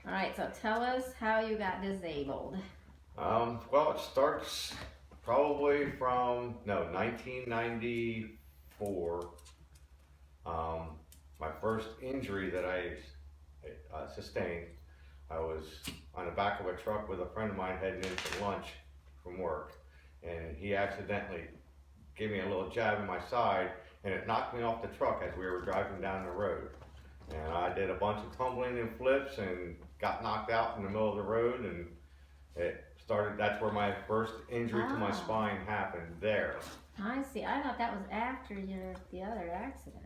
All right, so tell us how you got disabled. Well, it starts probably from 1994. My first injury that I sustained. I was on the back of a truck with a friend of mine heading in for lunch from work, and he accidentally gave me a little jab in my side, and it knocked me off the truck as we were driving down the road. And I did a bunch of tumbling and flips and got knocked out in the middle of the road, and it started, that's where my first injury to my spine happened there. I see. I thought that was after the other accident.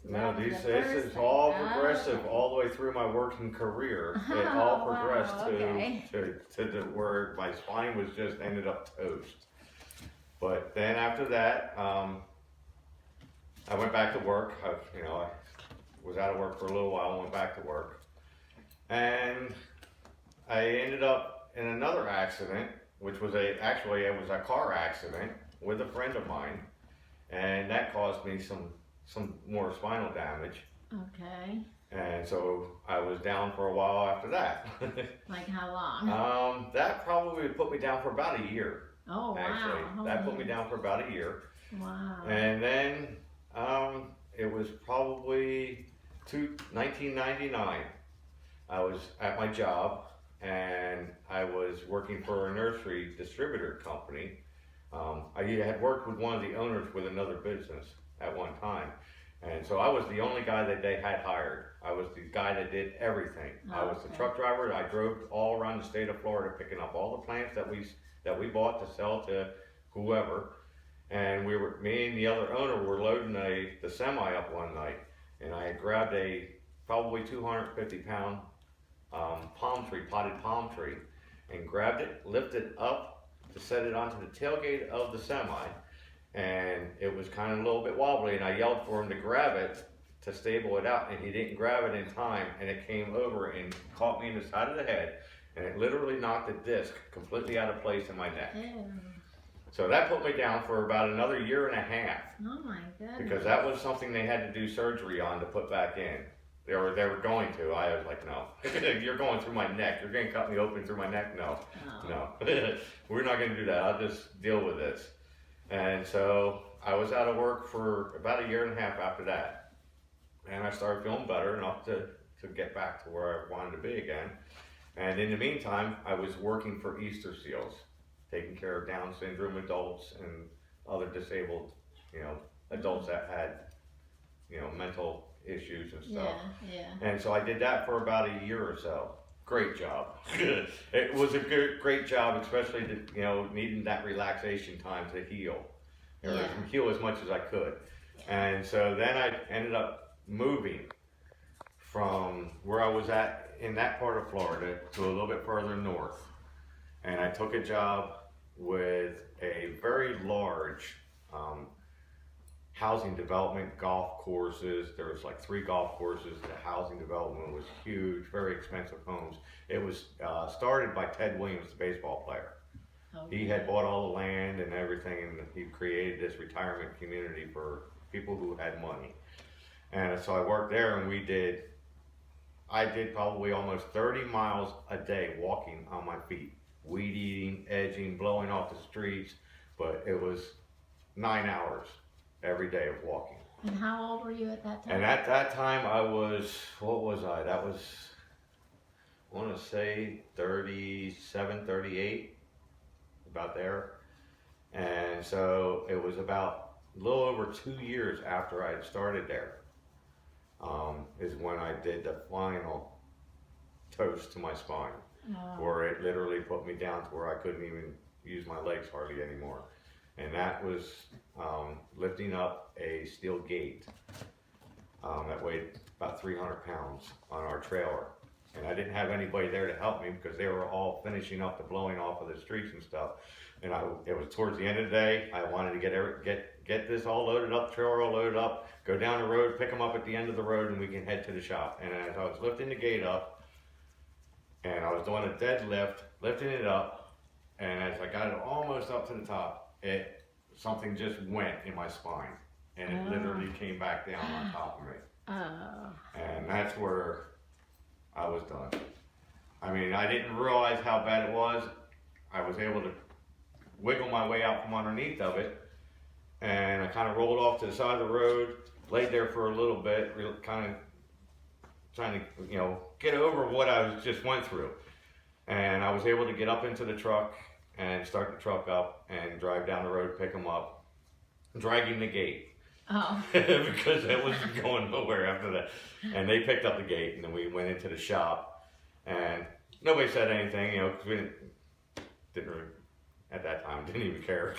So No, this is all progressive all the way through my working career. It all progressed to where my spine was just ended up toast. But then after that, I went back to work. I was out of work for a little while, went back to work. And I ended up in another accident, which was actually it was a car accident with a friend of mine. And that caused me some more spinal damage. Okay. And so I was down for a while after that. Like how long? That probably put me down for about a year. Oh, wow. Actually, that put me down for about a year. Wow. And then it was probably 1999. I was at my job and I was working for a nursery distributor company. I had worked with one of the owners with another business at one time. And so I was the only guy that they had hired. I was the guy that did everything. Oh, I was the truck driver. I drove all around the state of Florida picking up all the plants that we bought to sell to whoever. And me and the other owner were loading the semi up one night, and I had grabbed a probably 250-pound potted palm tree, and grabbed it, lifted up to set it onto the tailgate of the semi. And it was kind of a little bit wobbly, and I yelled for him to grab it to stable it out, and he didn't grab it in time, and it came over and caught me in the side of the head, and it literally knocked the disc completely out of place in my neck. Ew. So that put me down for about another year and a half. Oh my goodness. Because that was something they had to do surgery on to put back in. They were going to. I was like, no, you're going through my neck. You're going to cut me open through my neck. No, no, we're not going to do that. I'll just deal with this. And so I was out of work for about a year and a half after that. And I started feeling better enough to get back to where I wanted to be again. And in the meantime, I was working for Easter Seals, taking care of Down syndrome adults and other disabled, adults that had, mental issues and stuff. Yeah. And so I did that for about a year or so. Great job. It was a great job, especially needing that relaxation time to heal, heal as much as I could. And so then I ended up moving from where I was at in that part of Florida to a little bit further north. And I took a job with a very large housing development, golf courses. There was like 3 golf courses. The housing development was huge, very expensive homes. It was started by Ted Williams, the baseball player. Okay. He had bought all the land and everything, and he created this retirement community for people who had money. And so I worked there, and I did probably almost 30 miles a day walking on my feet, weed eating, edging, blowing off the streets, but it was 9 hours every day of walking. And how old were you at that time? And at that time I was, what was I? That was, I want to say 37, 38, about there. And so it was about a little over 2 years after I had started there, is when I did the final toast to my spine, where it literally put me down to where I couldn't even use my legs hardly anymore. And that was lifting up a steel gate that weighed about 300 pounds on our trailer. And I didn't have anybody there to help me because they were all finishing up the blowing off of the streets and stuff. And it was towards the end of the day. I wanted to get this all loaded up, trailer all loaded up, go down the road, pick them up at the end of the road, and we can head to the shop. And as I was lifting the gate up, and I was doing a deadlift, lifting it up, and as I got it almost up to the top, something just went in my spine, and it literally came back down on top of me. And that's where I was done. I mean, I didn't realize how bad it was. I was able to wiggle my way out from underneath of it, and I kind of rolled off to the side of the road, laid there for a little bit, kind of trying to, you know, get over what I was just went through. And I was able to get up into the truck and start the truck up and drive down the road, pick them up, dragging the gate. Oh. Because it wasn't going nowhere after that. And they picked up the gate, and then we went into the shop, and nobody said anything, you know, because we didn't really, at that time, didn't even care.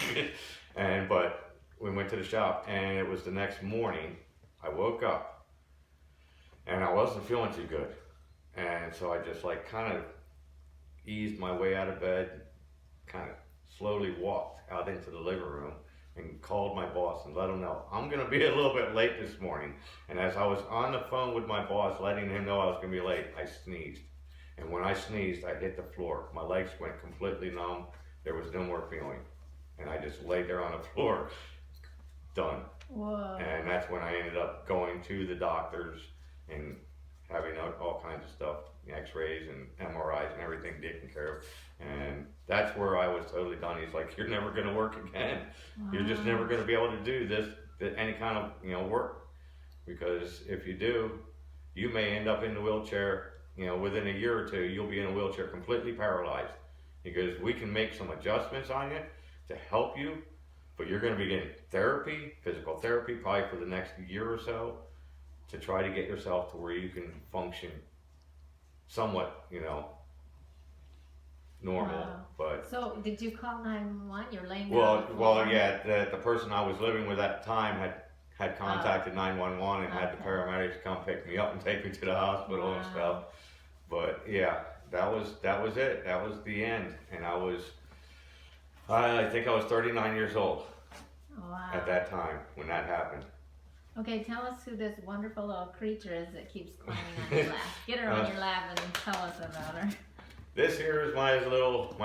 But we went to the shop, and it was the next morning. I woke up, and I wasn't feeling too good. And so I just like kind of eased my way out of bed, kind of slowly walked out into the living room and called my boss and let him know, I'm going to be a little bit late this morning. And as I was on the phone with my boss, letting him know I was going to be late, I sneezed. And when I sneezed, I hit the floor. My legs went completely numb. There was no more feeling. And I just laid there on the floor, done. Whoa. And that's when I ended up going to the doctors and having all kinds of stuff, x-rays and MRIs and everything taken care of. And that's where I was totally done. He's like, you're never going to work again. Wow. You're just never going to be able to do this, any kind of, you know, work. Because if you do, you may end up in the wheelchair, you know, within a year or two, you'll be in a wheelchair completely paralyzed. Because we can make some adjustments on you to help you, but you're going to be getting therapy, physical therapy, probably for the next year or so, to try to get yourself to where you can function somewhat, you know, normal. Wow. But So did you call 911? You're laying down well, on the floor? well, yeah. The person I was living with at the time had contacted 911 and had the Okay. paramedics come pick me up and take me to the hospital and Wow. stuff. But yeah, that was it. That was the end. And I think I was 39 years old Wow. at that time when that happened. Okay, tell us who this wonderful little creature is that keeps climbing on your lap. Get her on your lap and tell us about her. This here is my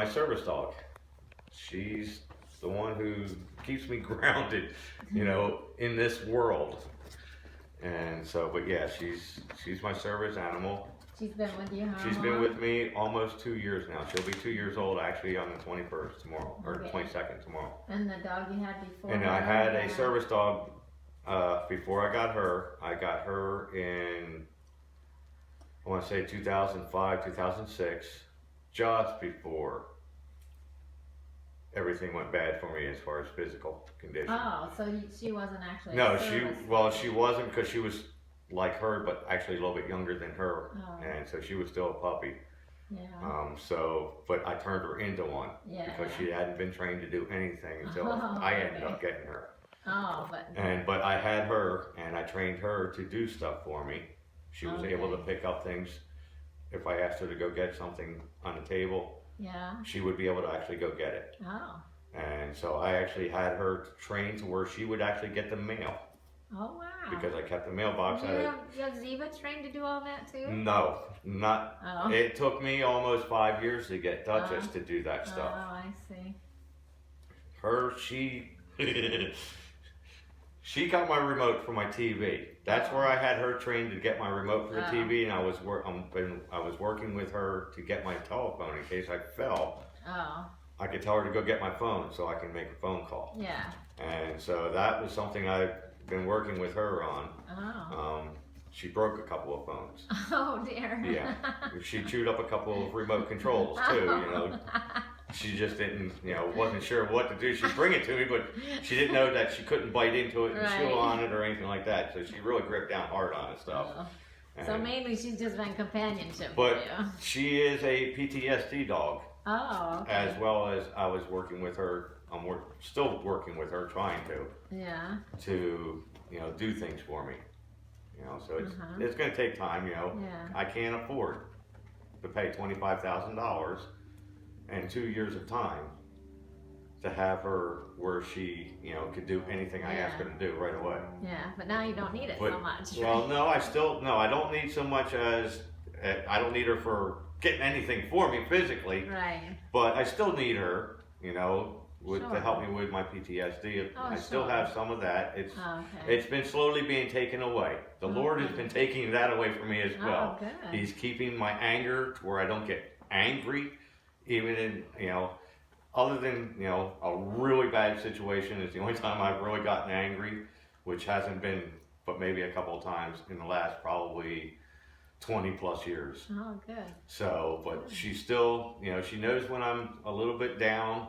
service dog. She's the one who keeps me grounded, you know, in this world. And so, but yeah, she's my service animal. She's been with you how She's long? been with me almost 2 years now. She'll be 2 years old actually on the 21st tomorrow, or Okay. 22nd tomorrow. And the dog you had before? And I had a service dog before I got her. I got her in, I want to say 2005, 2006, just before everything went bad for me as far as physical condition. Oh, so she wasn't actually No, a service she wasn't, because she was like her, but actually a little bit younger than her, Oh. and so she was still a puppy. Yeah. But I turned her into one Yeah. because she hadn't been trained to do anything until Oh, I ended okay. up getting her. Oh, But I had her, and I trained her to do stuff for me. She was able to Okay. pick up things. If I asked her to go get something on the table, yeah. she would be able to actually go get it. Oh. And so I actually had her trained to where she would actually get the mail, Oh, wow. because I kept the mailbox Do at you it. have Ziva trained to do all that too? No, not. Oh. It took me almost 5 years to get Duchess to do that Oh, stuff. I see. She got my remote for my TV. That's where I had her trained to get my remote for the Oh. TV, and I was working with her to get my telephone in case I fell. Oh, I could tell her to go get my phone so I can make a phone call. yeah. And so that was something I've been working with her on. Oh. She broke a couple of phones. Oh, dear. Yeah. She chewed up a couple of remote controls too, you know. She just didn't, you know, wasn't sure what to do. She'd bring it to me, but she didn't know that she couldn't bite into it and chew Right. on it or anything like that. So she really gripped down hard on it stuff. Oh. So And- mainly she's just been companionship but for you. she is a PTSD dog, Oh, okay. as well as I was working with her. I'm still working with her, trying Yeah. to, you know, do things for me. You know, so Uh-huh. it's going to take time. You know, Yeah. I can't afford to pay $25,000 and 2 years of time to have her where she, you know, could do anything I ask her to do right away. Yeah, but now you don't need it But- so much. Well, no, I don't need so much as, I don't need her for getting anything for me physically, Right. but I still need her, you know, to Sure. help me with my PTSD. Oh, I still sure. have some of that. Oh, okay. It's been slowly being taken away. The Lord has Okay. been taking that away from me as well. Oh, good. He's keeping my anger to where I don't get angry, even in, other than, a really bad situation is the only time I've really gotten angry, which hasn't been, but maybe a couple of times in the last probably 20 plus years. Oh, good. So, but she still, she knows when I'm a little bit down.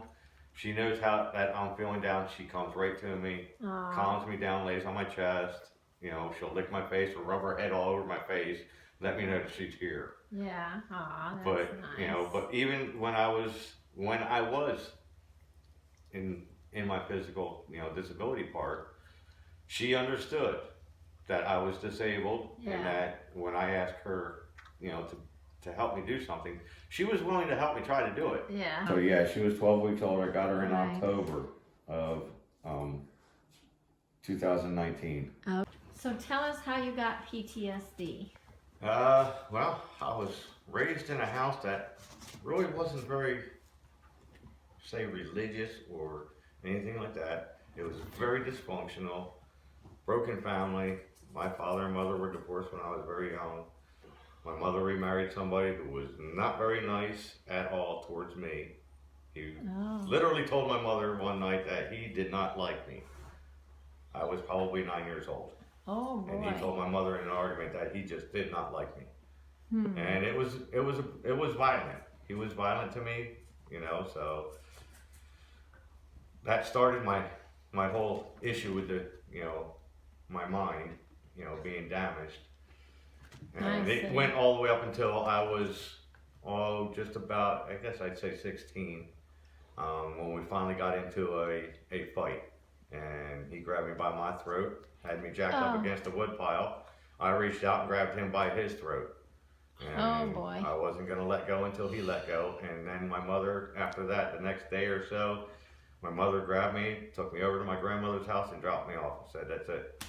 She knows how that I'm feeling down. She comes right to me, calms me down, lays on my chest. She'll lick my face or rub her head all over my face, let me know that she's here. Yeah. Aw, that's But nice. but even when I was in my physical disability part, she understood that I was disabled, and that when I asked her to help me do something, she was willing to help me try to do it. Yeah. So yeah, she was 12 weeks old. I got her in October of 2019. So tell us how you got PTSD. Well, I was raised in a house that really wasn't very, say, religious or anything like that. It was very dysfunctional, broken family. My father and mother were divorced when I was very young. My mother remarried somebody who was not very nice at all towards me. He literally told my mother one night that he did not like me. I was probably 9 years old. Oh boy. And he told my mother in an argument that he just did not like me. And it was violent. He was violent to me, so that started my whole issue with the, my mind, being damaged. And it went all the way up until I was, just about, I guess I'd say 16, when we finally got into a fight. And he grabbed me by my throat, had me jacked up against a wood pile. I reached out and grabbed him by his throat. And I wasn't going to let go until he let go. And then my mother, after that, the next day or so, my mother grabbed me, took me over to my grandmother's house and dropped me off and said, "That's it.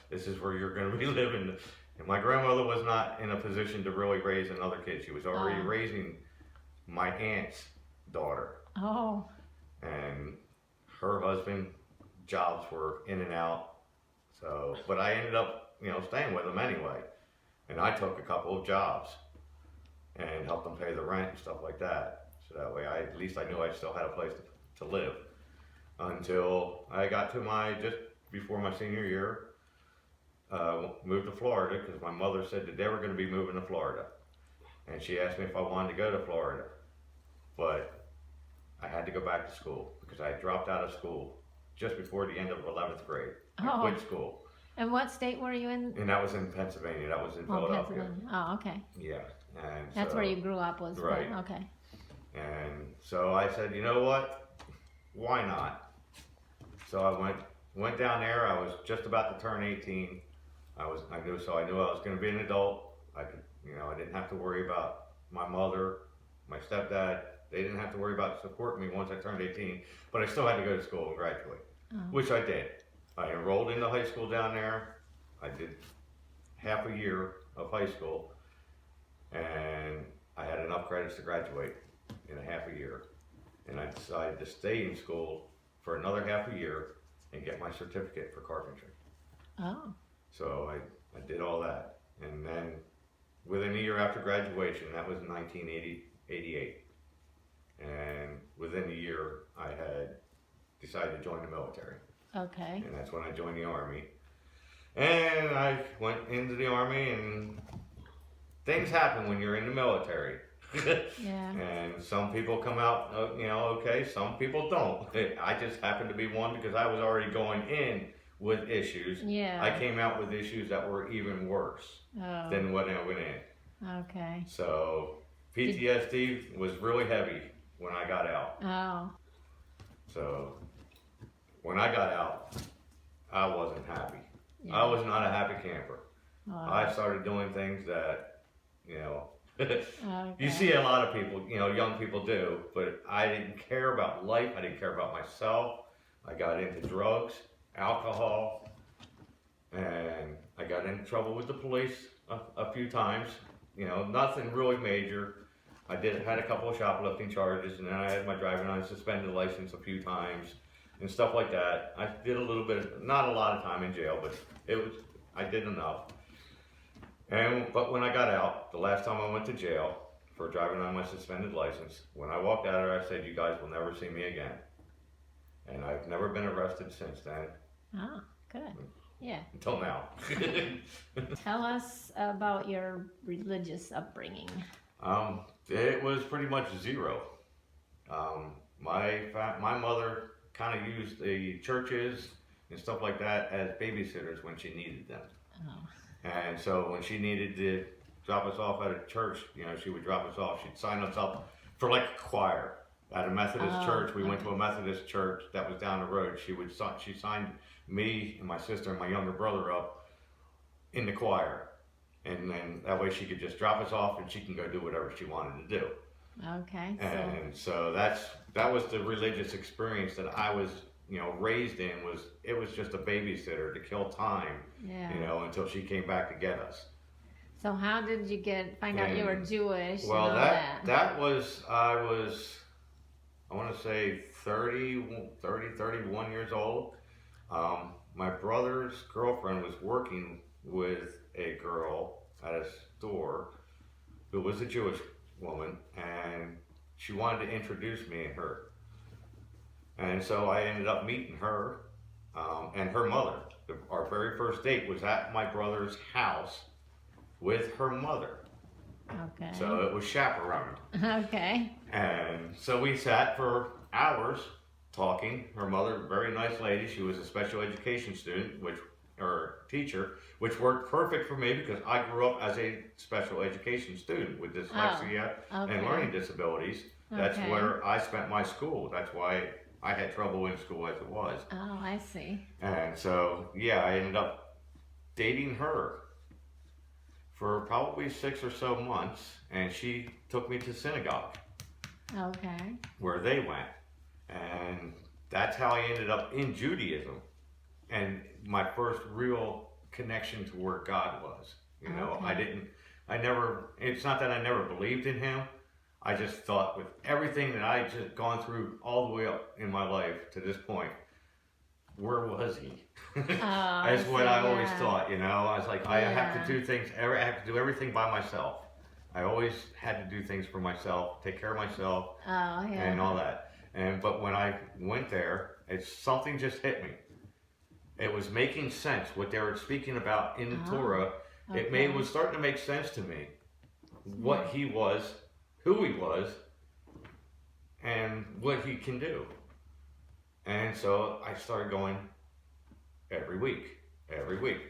This is where you're going to be living." And my grandmother was not in a position to really raise another kid. She was already raising my aunt's daughter. Oh. And her husband, jobs were in and out. So, but I ended up, staying with him anyway. And I took a couple of jobs and helped them pay the rent and stuff like that. So that way, at least I knew I still had a place to live. Until I got to just before my senior year, moved to Florida, because my mother said that they were going to be moving to Florida. And she asked me if I wanted to go to Florida. But I had to go back to school because I dropped out of school just before the end of 11th grade. I quit school. And what state were you in? And that was in Pennsylvania. That was in Philadelphia. Pennsylvania. Oh, okay. Yeah. And that's where you grew up, was right. Okay. And so I said, you know what? Why not? So I went down there. I was just about to turn 18. I knew I was going to be an adult. I could, I didn't have to worry about my mother, my stepdad. They didn't have to worry about supporting me once I turned 18, but I still had to go to school and graduate, which I did. I enrolled into high school down there. I did half a year of high school, and I had enough credits to graduate in a half a year. And I decided to stay in school for another half a year and get my certificate for carpentry. Oh. So I did all that. And then within a year after graduation, that was 1988. And within a year, I had decided to join the military. Okay. And that's when I joined the Army. And I went into the Army, and things happen when you're in the military. Yeah. And some people come out, okay, some people don't. I just happened to be one because I was already going in with issues. Yeah. I came out with issues that were even worse than when I went in. Okay. So PTSD was really heavy when I got out. Oh. So when I got out, I wasn't happy. Yeah. I was not a happy camper. Oh. I started doing things that, Okay. you see a lot of people, young people do, but I didn't care about life. I didn't care about myself. I got into drugs, alcohol, and I got into trouble with the police a few times. Nothing really major. I had a couple of shoplifting charges, and then I had my driving on suspended license a few times and stuff like that. I did a little bit, not a lot of time in jail, but I did enough. But when I got out, the last time I went to jail, for driving on my suspended license. When I walked out of there, I said, "You guys will never see me again." And I've never been arrested since then. Oh, good. Yeah. Until now. Tell us about your religious upbringing. It was pretty much zero. My mother kind of used the churches and stuff like that as babysitters when she needed them. Oh. And so when she needed to drop us off at a church, she would drop us off. She'd sign us up for like a choir at a Methodist church. We went to a Methodist church that was down the road. She signed me and my sister and my younger brother up in the choir. And then that way she could just drop us off and she can go do whatever she wanted to do. Okay. And so that was the religious experience that I was, raised in. It was just a babysitter to kill time, until she came back to get us. So how did you find out you were Jewish? Well, and all that? I want to say 31 years old. My brother's girlfriend was working with a girl at a store who was a Jewish woman, and she wanted to introduce me and her. And so I ended up meeting her and her mother. Our very first date was at my brother's house with her mother. Okay. So it was chaperoned. Okay. And so we sat for hours talking. Her mother, very nice lady. She was a special education student, or teacher, which worked perfect for me because I grew up as a special education student with dyslexia and learning disabilities. That's where I spent my school. That's why I had trouble in school as it was. Oh, I see. And so, I ended up dating her for probably 6 or so months, and she took me to synagogue. Okay. Where they went. And that's how I ended up in Judaism. And my first real connection to where God was. It's not that I never believed in him. I just thought with everything that I just gone through all the way up in my life to this point, where was he? That's what I always thought, I was like, I have to do things, I have to do everything by myself. I always had to do things for myself, take care of myself, and all that. But when I went there, something just hit me. It was making sense, what they were speaking about in the Torah. It was starting to make sense to me, what he was, who he was, and what he can do. And so I started going every week,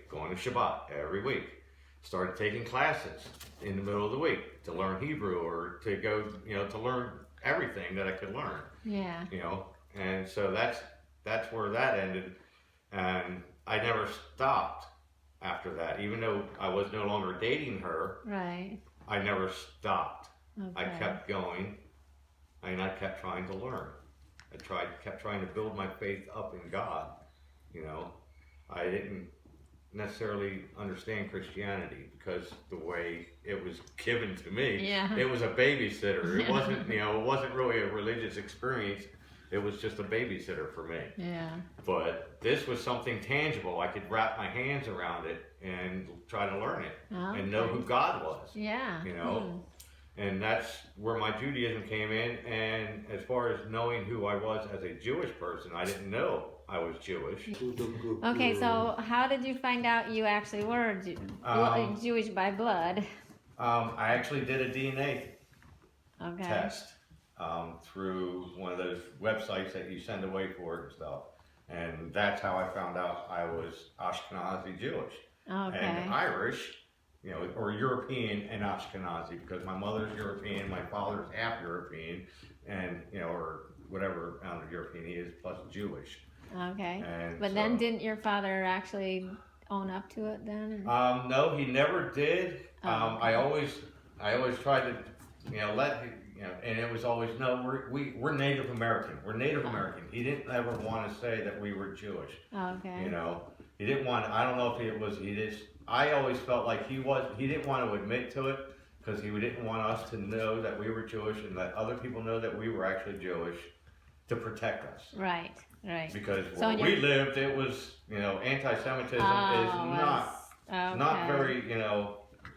going to Shabbat every week. Started taking classes in the middle of the week to learn Hebrew or to go, to learn everything that I could learn. Yeah. And so that's where that ended. And I never stopped after that, even though I was no longer dating her. Right. I never stopped. Okay. I kept going, and I kept trying to learn. Kept trying to build my faith up in God. I didn't necessarily understand Christianity because the way it was given to me, it was a babysitter. It wasn't, it wasn't really a religious experience. It was just a babysitter for me. Yeah. But this was something tangible. I could wrap my hands around it and try to learn it and know who God was. Yeah. And that's where my Judaism came in. And as far as knowing who I was as a Jewish person, I didn't know I was Jewish. Okay, so how did you find out you actually were Jewish by blood? I actually did a DNA test through one of those websites that you send away for it and stuff. And that's how I found out I was Ashkenazi Jewish. And Irish, or European and Ashkenazi, because my mother's European, my father's half European, and, or whatever amount of European he is, plus Jewish. Okay. But so, then didn't your father actually own up to it then? No, he never did. I always tried to, let him, and it was always, no, we're Native American. We're Native American. He didn't ever want to say that we were Jewish. Okay. He didn't want, I don't know if it was, I always felt like he didn't want to admit to it because he didn't want us to know that we were Jewish and let other people know that we were actually Jewish to protect us. Right. Because where we lived, it was, anti-Semitism is not very,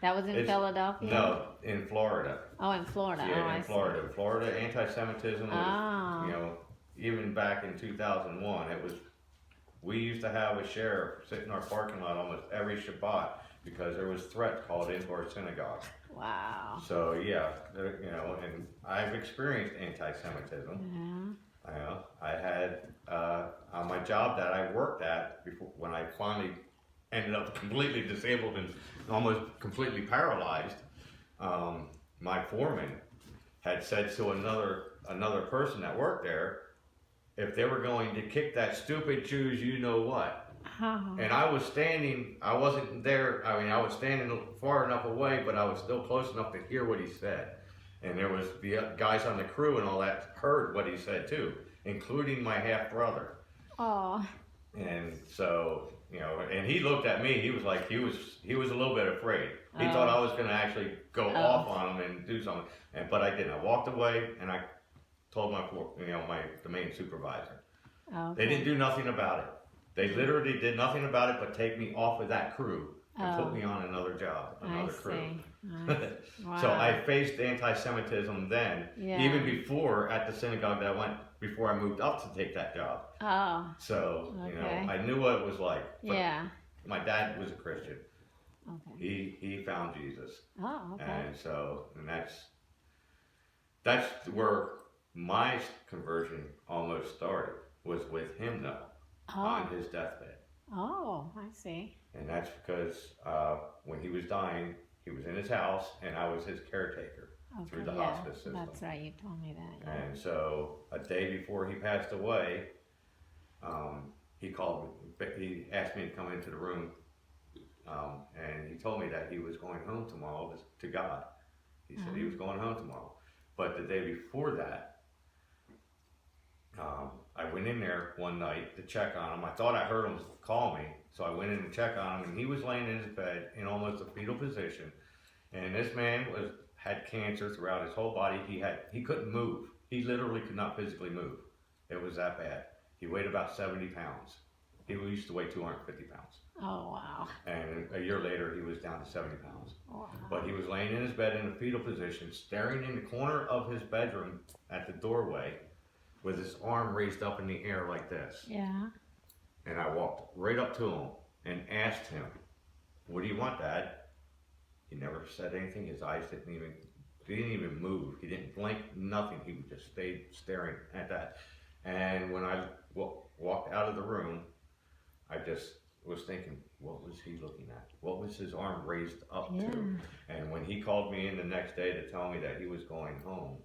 That was in Philadelphia? No, in Florida. Oh, in Florida. Yeah, in Florida. Florida, anti-Semitism was, you know, even back in 2001, it was, we used to have a sheriff sit in our parking lot almost every Shabbat because there was threats called into our synagogue. Wow. So yeah, you know, and I've experienced anti-Semitism. Yeah. I had, on my job that I worked at, before, when I finally ended up completely disabled and almost completely paralyzed, my foreman had said to another person that worked there, if they were going to kick that stupid Jews, you know what. And I was standing, I wasn't there, I mean, I was standing far enough away, but I was still close enough to hear what he said. And there was the guys on the crew and all that heard what he said too, including my half-brother. Oh. And so, you know, and he looked at me, he was like, he was a little bit afraid. He thought I was going to actually go off on him and do something. But I didn't. I walked away and I told the main supervisor. Okay. They didn't do nothing about it. They literally did nothing about it but take me off of that crew and put me on another job, another crew. Wow. So I faced anti-Semitism then, even before at the synagogue that I went, before I moved up to take that job. Oh. So, you know, I knew what it was like. But my dad was a Christian. Okay. He found Jesus. Oh, okay. And so, and that's where my conversion almost started, was with him though, on his deathbed. Oh, I see. And that's because when he was dying, he was in his house and I was his caretaker through the hospice system. That's right, you told me that. Yeah. And so a day before he passed away, he called me, he asked me to come into the room, and he told me that he was going home tomorrow to God. He said he was going home tomorrow. But the day before that, I went in there one night to check on him. I thought I heard him call me, so I went in to check on him, and he was laying in his bed in almost a fetal position. And this man had cancer throughout his whole body. He couldn't move. He literally could not physically move. It was that bad. He weighed about 70 pounds. He used to weigh 250 pounds. Oh, wow. And a year later, he was down to 70 pounds. Wow. But he was laying in his bed in a fetal position, staring in the corner of his bedroom at the doorway, with his arm raised up in the air like this. Yeah. And I walked right up to him and asked him, "What do you want, Dad?" He never said anything. His eyes didn't even move. He didn't blink, nothing. He just stayed staring at that. And when I walked out of the room, I just was thinking, what was he looking at? What was his arm raised up to? And when he called me in the next day to tell me that he was going home,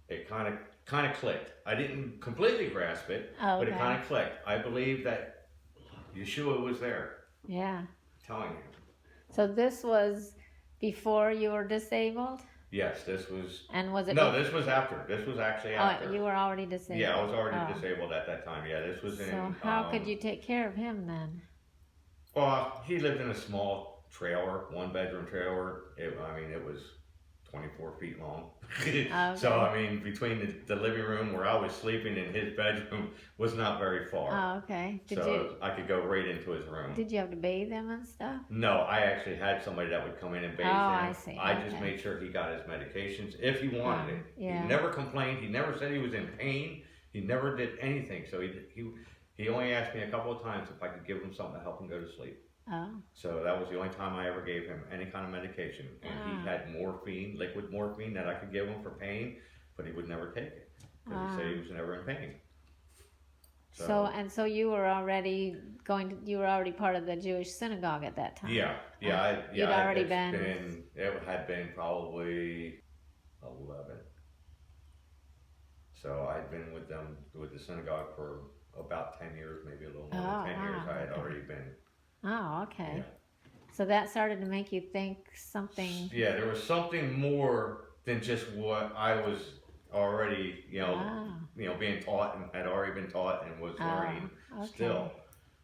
it kind of clicked. I didn't completely grasp it, but it kind of clicked. I believe that Yeshua was there. Yeah. Telling him. So this was before you were disabled? Yes, this was. And was it? No, this was after. This was actually after. Oh, you were already disabled. Yeah, I was already disabled at that time. Yeah, this was in. So how could you take care of him then? Well, he lived in a small trailer, 1-bedroom trailer. It was 24 feet long. Okay. So, I mean, between the living room where I was sleeping and his bedroom was not very far. Oh, okay. I could go right into his room. Did you have to bathe him and stuff? No, I actually had somebody that would come in and bathe him. I see. I just made sure he got his medications if he wanted it. Yeah. He never complained. He never said he was in pain. He never did anything. So he only asked me a couple of times if I could give him something to help him go to sleep. Oh. So that was the only time I ever gave him any kind of medication. And he had morphine, liquid morphine that I could give him for pain, but he would never take it because he said he was never in pain. So you were already you were already part of the Jewish synagogue at that time. Yeah. You'd already been. It had been probably 11. So I'd been with them, with the synagogue for about 10 years, maybe a little more than 10 years. I had already been. Oh, okay. Yeah. So that started to make you think something. Yeah, there was something more than just what I was already, being taught and had already been taught and was learning still.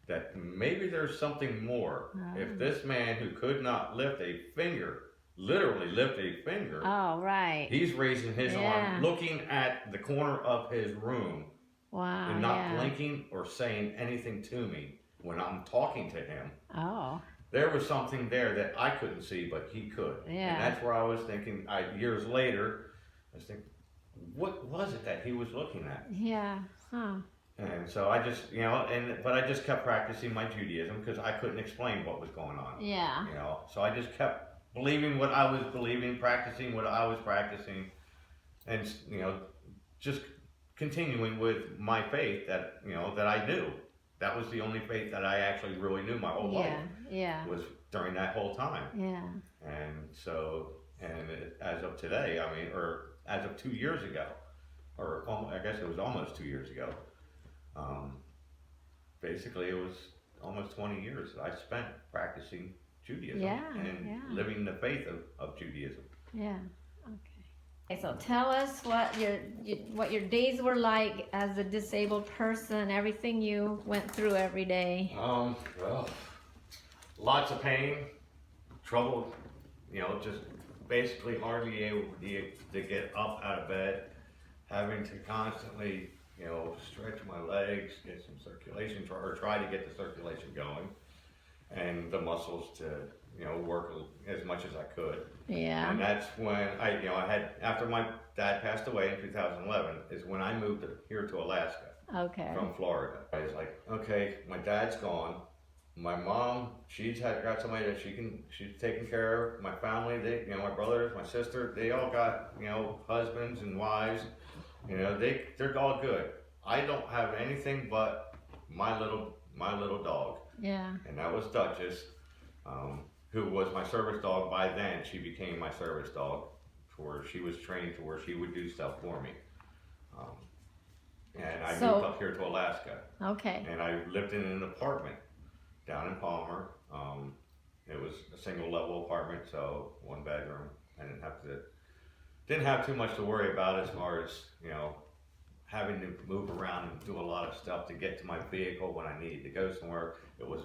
That maybe there's something more. If this man who could not lift a finger, literally lift a finger. Oh, right. He's raising his arm, looking at the corner of his room. Wow. And not blinking or saying anything to me when I'm talking to him. Oh. there was something there that I couldn't see, but he could. Yeah. And that's where I was thinking, years later, I was thinking, what was it that he was looking at? Yeah. Huh. And so I just, but I just kept practicing my Judaism because I couldn't explain what was going on. Yeah. So I just kept believing what I was believing, practicing what I was practicing, and, just continuing with my faith that, that I knew. That was the only faith that I actually really knew my whole life. Yeah. Was during that whole time. Yeah. And so, as of today, or as of 2 years ago, or I guess it was almost 2 years ago, basically it was almost 20 years that I spent practicing Judaism and living the faith of Judaism. Yeah. Okay, so tell us what your days were like as a disabled person, everything you went through every day. Well, lots of pain, trouble, just basically hardly able to get up out of bed, having to constantly, stretch my legs, get some circulation, or try to get the circulation going, and the muscles to, work as much as I could. Yeah. And that's when I had, after my dad passed away in 2011, is when I moved here to Alaska. Okay. From Florida. I was like, okay, my dad's gone. My mom, she's got somebody that she's taking care of. My family, my brothers, my sister, they all got, husbands and wives. They're all good. I don't have anything but my little dog. Yeah. And that was Duchess, who was my service dog. By then, she became my service dog, where she was trained to where she would do stuff for me. And I moved up here to Alaska. Okay. And I lived in an apartment down in Palmer. It was a single level apartment, so 1 bedroom. I didn't have too much to worry about as far as, having to move around and do a lot of stuff to get to my vehicle when I needed to go somewhere. It was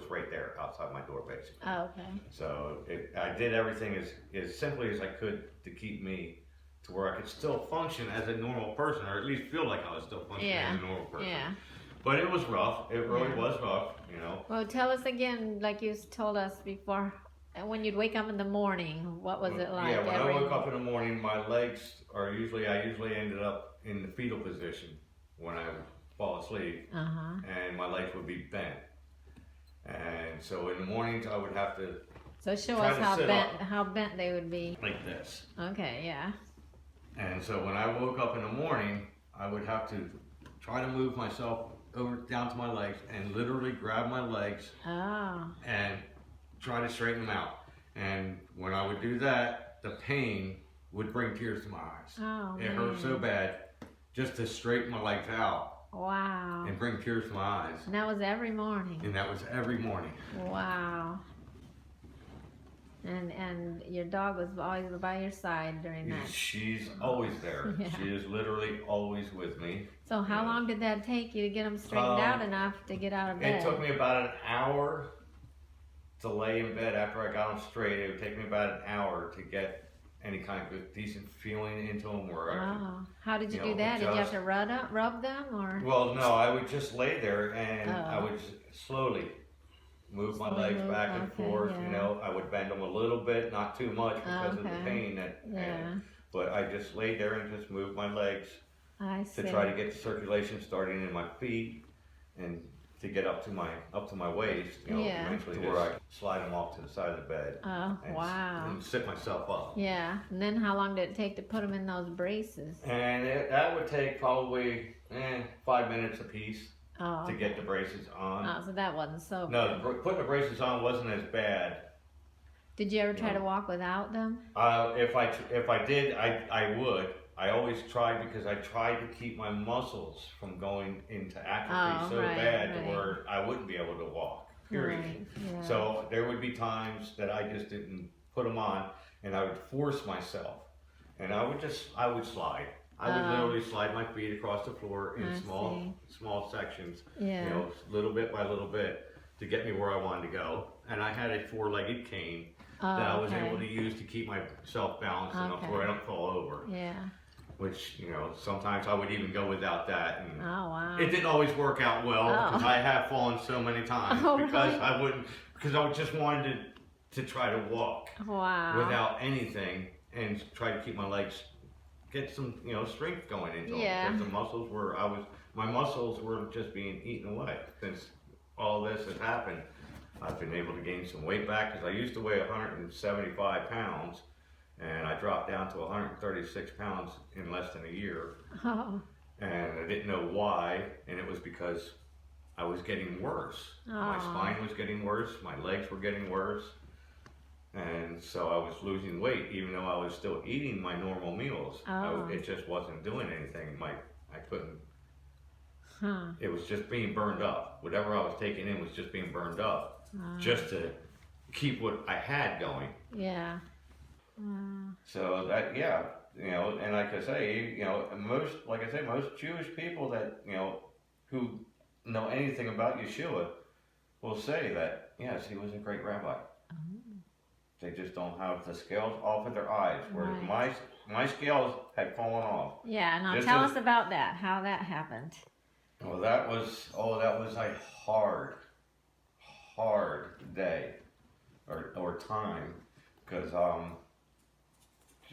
right there outside my door, basically. Oh, okay. So I did everything as simply as I could to keep me to where I could still function as a normal person, or at least feel like I was still functioning as a normal person. Yeah. But it was rough. It really was rough, Well, tell us again, like you told us before, when you'd wake up in the morning, what was it like? Yeah, when I woke up in the morning, my legs I usually ended up in the fetal position when I would fall asleep, and my legs would be bent. And so in the mornings, I would have to. So show us how bent they would be. Like this. Okay, yeah. And so when I woke up in the morning, I would have to try to move myself down to my legs and literally grab my legs and try to straighten them out. And when I would do that, the pain would bring tears to my eyes. Oh, it hurt so bad just to straighten my legs out. Wow. And bring tears to my eyes. And that was every morning. And that was every morning. Wow. And your dog was always by your side during that. She's always there. Yeah. She is literally always with me. So how long did that take you to get them straightened out enough to get out of bed? It took me about an hour to lay in bed after I got them straight. It would take me about an hour to get any kind of decent feeling into them. How did you do that? Did you have to rub them, or? Well, no. I would just lay there and I would slowly move my legs back and forth. Yeah. I would bend them a little bit, not too much because of the pain. But I just laid there and just moved my legs to try to get the circulation starting in my feet and to get up to my waist. Eventually to where I slide them off to the side of the bed. Oh, wow. And sit myself up. Yeah. And then how long did it take to put them in those braces? And that would take probably 5 minutes a piece. To get the braces on. Oh, so that wasn't so bad. No, putting the braces on wasn't as bad. Did you ever try to walk without them? If I did, I would. I always tried because I tried to keep my muscles from going into atrophy bad to where I wouldn't be able to walk, period. Right, yeah. So there would be times that I just didn't put them on, and I would force myself. And I would slide. I would literally slide my feet across the floor in small sections, little bit by little bit, to get me where I wanted to go. And I had a 4-legged cane that I was able to use to keep myself balanced enough where I don't fall over. Yeah. which, you know, sometimes I would even go without that. And Oh, wow. it didn't always work out well because I have fallen so many times because really? because I just wanted to try to walk without anything and try to keep my legs, get some, you know, strength going into them because my muscles were just being eaten away. Since all this has happened, I've been able to gain some weight back because I used to weigh 175 pounds. And I dropped down to 136 pounds in less than a year. Oh. And I didn't know why. And it was because I was getting worse. My spine was getting worse. My legs were getting worse. And so I was losing weight, even though I was still eating my normal meals. It just wasn't doing anything. I couldn't. It was just being burned up. Whatever I was taking in was just being burned up. Just to keep what I had going. Yeah. So that, you know, and like I say, you know, most Jewish people that, you know, who know anything about Yeshua will say that, yes, he was a great rabbi. They just don't have the scales off of their eyes, whereas my scales had fallen off. Yeah, now tell us about that, how that happened. Well, that was a hard day or time, because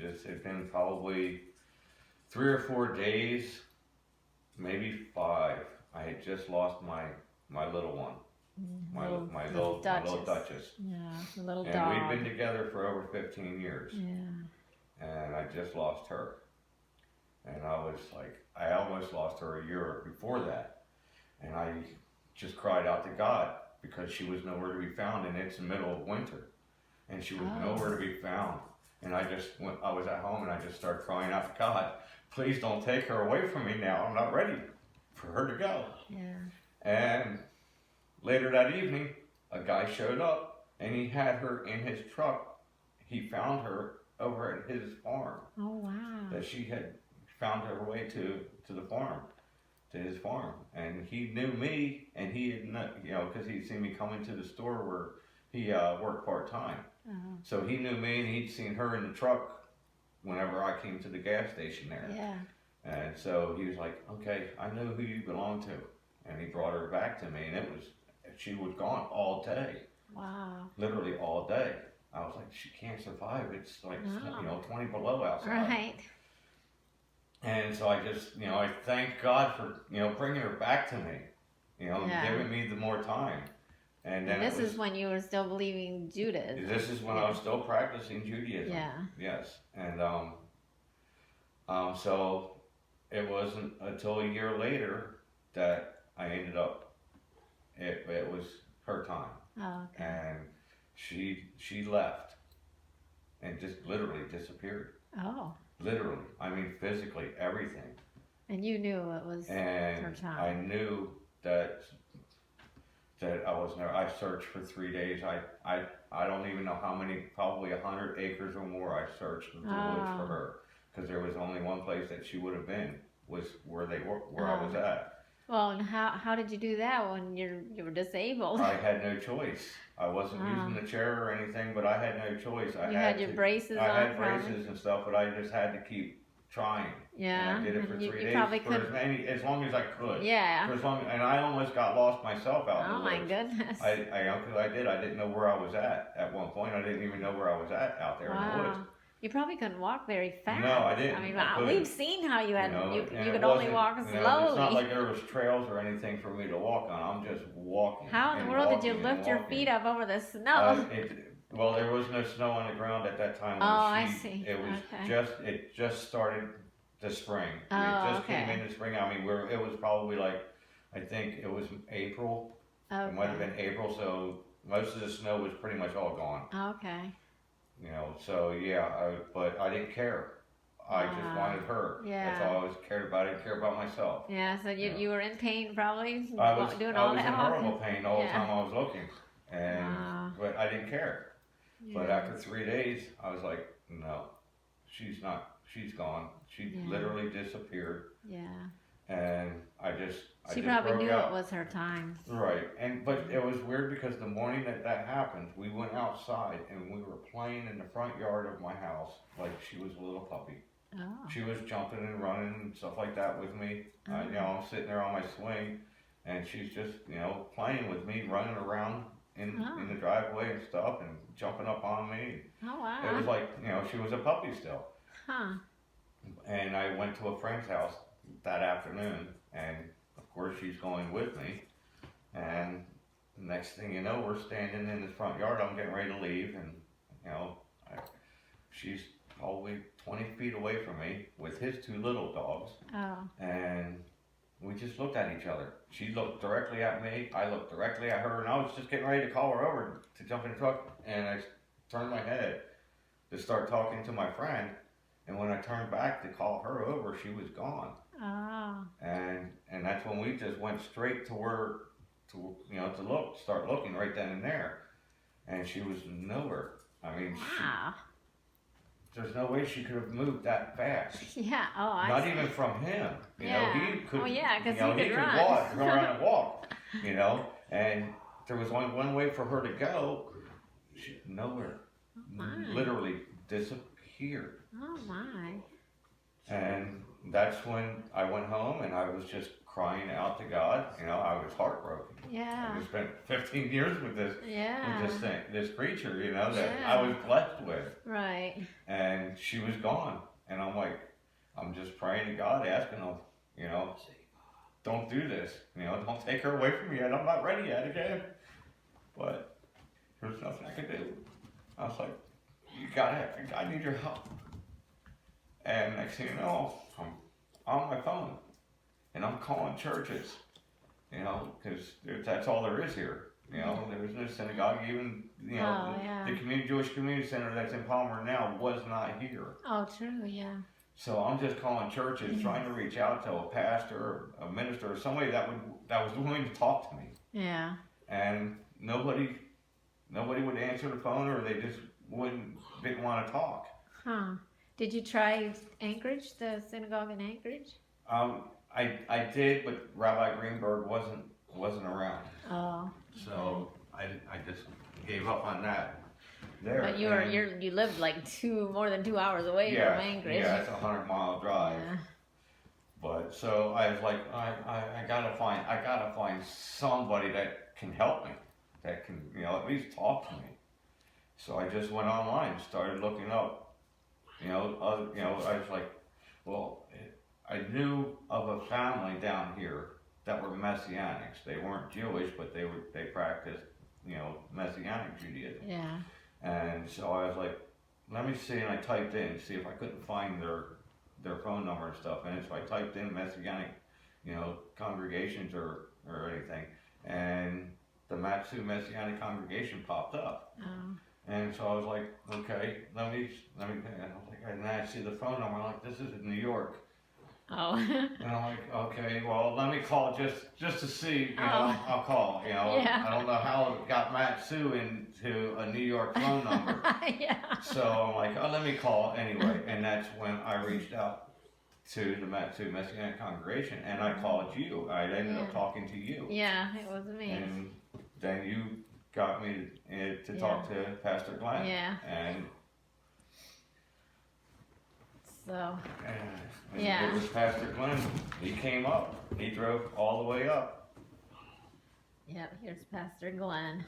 it's been probably 3 or 4 days, maybe 5. I had just lost my little one, my little Duchess. Yeah, the little and dog. And we'd been together for over 15 years. Yeah. And I just lost her. And I was like, I almost lost her a year before that. And I just cried out to God because she was nowhere to be found, and it's the middle of winter. And she was nowhere to be found. And I was at home and I just started crying out to God, please don't take her away from me now. I'm not ready for her to go. Yeah. And later that evening, a guy showed up and he had her in his truck. He found her over at his farm. Oh, wow. That she had found her way to the farm, to his farm. And he knew me, and he had, you know, because he'd seen me come into the store where he worked part-time. So he knew me, and he'd seen her in the truck whenever I came to the gas station there. Yeah. And so he was like, okay, I know who you belong to. And he brought her back to me, and she was gone all day. Wow. Literally all day. I was like, she can't survive. It's like, you know, 20 below outside. Right. And so I just, you know, I thank God for, you know, bringing her back to me, you know, and giving me the more time. And then this is when you were still believing Judaism. This is when I was still practicing Judaism. Yeah. Yes. And so it wasn't until a year later that I ended up, it was her time. Oh, okay. And she left and just literally disappeared. Oh. Literally. I mean, physically, everything. And you knew it was her time. I knew that I was never. I searched for 3 days. I don't even know how many, probably 100 acres or more I searched in the woods for her, because there was only one place that she would have been, was where I was at. Well, and how did you do that when you were disabled? I had no choice. I wasn't using the chair or anything, but I had no choice. You had your braces on. I had braces and stuff, but I just had to keep trying. Yeah. And I did it for 3 days, probably for as long as I could. Yeah. And I almost got lost myself out in the woods. Oh my goodness. I didn't know where I was at one point. I didn't even know where I was at out there in the woods. You probably couldn't walk very fast. No, I didn't. I mean, we've seen how you had, you could only walk slowly. It's not like there was trails or anything for me to walk on. I'm just walking. How in the world did you lift your feet up over the snow? Well, there was no snow on the ground at that time. I see. It was it just started the spring. Oh, it just came in the spring. I mean, it was probably like, I think it was April. Okay. It might have been April, so most of the snow was pretty much all gone. Okay. You know, so yeah, but I didn't care. I just wanted her. Yeah. That's all I always cared about. I didn't care about myself. Yeah, so you were in pain probably doing I all was that. in horrible pain all the time I was looking, but I didn't care. Yeah. But after 3 days, I was like, no, she's not. She's gone. She literally disappeared. Yeah. And she probably knew it was her time. Right. But it was weird because the morning that happened, we went outside and we were playing in the front yard of my house like she was a little puppy. Oh. She was jumping and running and stuff like that with me. You know, I'm sitting there on my swing, and she's just, you know, playing with me, running around in the driveway and stuff, and jumping up on me. Oh, wow. It was like, you know, she was a puppy still. Huh. And I went to a friend's house that afternoon, and of course she's going with me. And the next thing you know, we're standing in the front yard. I'm getting ready to leave, and you know, she's probably 20 feet away from me with his two little dogs. Oh. And we just looked at each other. She looked directly at me. I looked directly at her, and I was just getting ready to call her over to jump in the truck. And I turned my head to start talking to my friend. And when I turned back to call her over, she was gone. Oh. And that's when we just went straight to where, to start looking right then and there. And she was nowhere. I mean, Wow. there's no way she could have moved that fast. Yeah. Oh, I Not see. even from him. You Yeah. know, he could. Oh, yeah, 'cause you know, he could run. walk, go around and walk. You know, and there was only one way for her to go. She nowhere. Oh, my. Literally disappeared. Oh, my. And that's when I went home and I was just crying out to God. You know, I was heartbroken. Yeah. I spent 15 years with this Yeah. this creature, you know, that Yeah. I was blessed with. Right. And she was gone. And I'm like, I'm just praying to God, asking him, you know, don't do this. You know, don't take her away from me yet. I'm not ready yet again. But there's nothing I could do. I was like, I need your help. And next thing you know, I'm on my phone. And I'm calling churches. You know, because that's all there is here. You know, there's no synagogue. Even, you know, Oh, yeah. the Jewish Community Center that's in Palmer now was not here. Oh, true. Yeah. So I'm just calling churches, trying to reach out to a pastor, a minister, or somebody that was willing to talk to me. Yeah. And nobody would answer the phone, or they just didn't want to talk. Huh. Did you try Anchorage, the synagogue in Anchorage? I did, but Rabbi Greenberg wasn't around. Oh. So I just gave up on that. There. But you lived like more than 2 hours away from Anchorage. Yeah, it's a 100-mile drive. Yeah. But so I was like, I gotta find somebody that can help me, that can, you know, at least talk to me. So I just went online, started looking up, I was like, well, I knew of a family down here that were Messianics. They weren't Jewish, but they practiced, you know, Messianic Judaism. Yeah. And so I was like, let me see, and I typed in, see if I couldn't find their phone number and stuff. And so I typed in Messianic, you know, congregations or anything, and the Matsu Messianic congregation popped up. Oh. And so I was like, okay, let me, and I was like, and then I see the phone number, I'm like, this is in New York. Oh. And I'm like, okay, well, let me call just to see, you know, Oh. I'll call, you know. Yeah. I don't know how it got Matsu into a New York phone number. Yeah. So I'm like, oh, let me call anyway. And that's when I reached out to the Matsu Messianic congregation, and I called you. I ended up talking to you. Yeah, it was me. And then you got me to talk to Pastor Glenn. Yeah. And So. and Yeah. it was Pastor Glenn. He came up. He drove all the way up. Yep. Here's Pastor Glenn.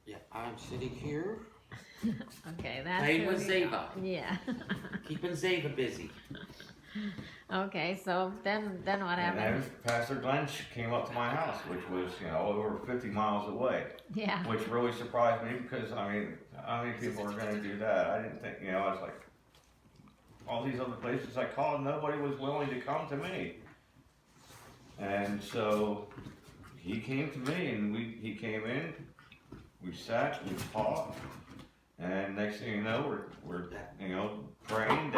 Yeah, I'm sitting here, Okay, that's playing who with we Zeva, got. Yeah. keeping Zeva busy. Okay, so then what And happened? then Pastor Glenn came up to my house, which was, you know, over 50 miles away. Yeah. Which really surprised me because, I mean, how many people are going to do that? I didn't think, you know, I was like, all these other places I called, nobody was willing to come to me. And so he came to me, and he came in, we sat, we talked, and next thing you know, we're you know, praying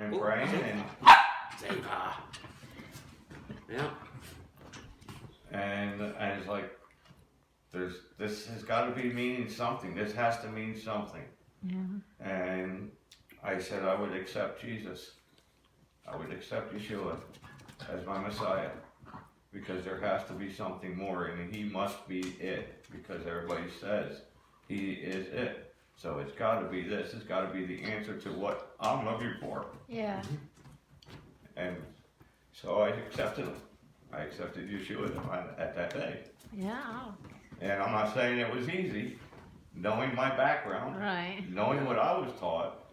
and praying, and Zeva. Yeah. and it's like, this has got to be meaning something. This has to mean something. Yeah. And I said I would accept Jesus. I would accept Yeshua as my Messiah, because there has to be something more, and he must be it, because everybody says he is it. So it's got to be this. It's got to be the answer to what I'm looking for. Yeah. And so I accepted him. I accepted Yeshua at that day. Yeah. And I'm not saying it was easy. Knowing my background, Right. knowing what I was taught,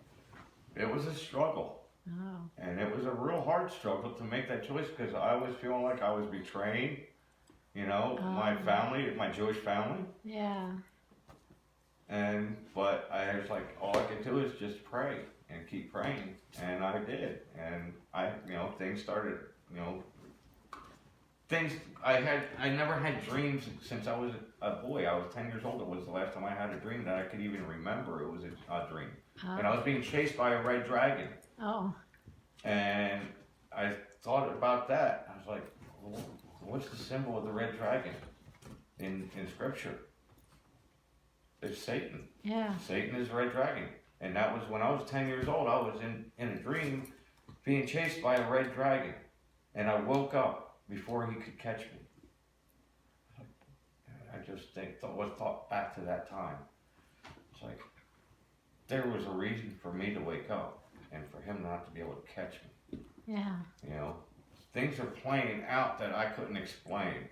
it was a struggle. Oh. And it was a real hard struggle to make that choice because I was feeling like I was betraying, you know, my family, my Jewish family. Yeah. But I was like, all I could do is just pray and keep praying. And I did. And things started, I never had dreams since I was a boy. I was 10 years old. It was the last time I had a dream that I could even remember it was a dream. And I was being chased by a red dragon. Oh. And I thought about that. I was like, well, what's the symbol of the red dragon in Scripture? It's Satan. Yeah. Satan is the red dragon. And that was when I was 10 years old. I was in a dream being chased by a red dragon. And I woke up before he could catch me. I just thought back to that time. It's like, there was a reason for me to wake up and for him not to be able to catch me. Yeah. Things are playing out that I couldn't explain.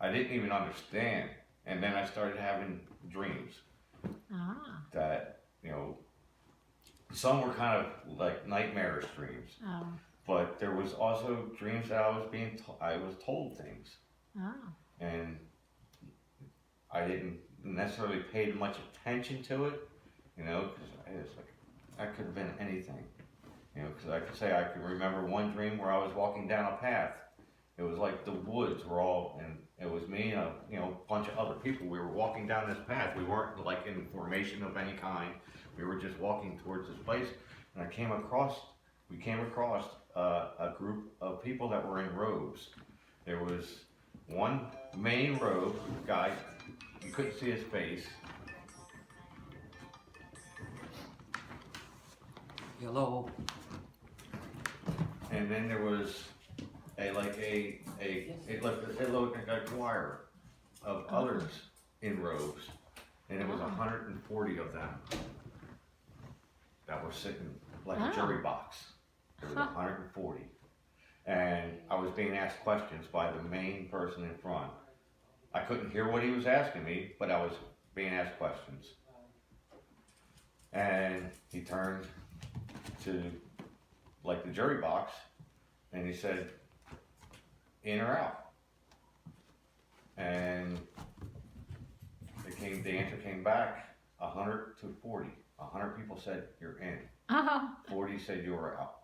I didn't even understand. And then I started having dreams that, some were kind of like nightmarish dreams. Oh. But there was also dreams that I was told things. Oh. And I didn't necessarily pay much attention to it, because it was like, that could have been anything. Because I could say I could remember one dream where I was walking down a path. It was like the woods were all, and it was me and a bunch of other people. We were walking down this path. We weren't like in formation of any kind. We were just walking towards this place, and we came across a group of people that were in robes. There was one main robe guy. You couldn't see his face. Hello. And then there was it looked like a choir of others in robes, and it was 140 of them that were sitting like a jury box. There was 140, and I was being asked questions by the main person in front. I couldn't hear what he was asking me, but I was being asked questions. And he turned to like the jury box, and he said, "In or out?" And the answer came back 100 to 40. 100 people said you're in. 40 said you were out.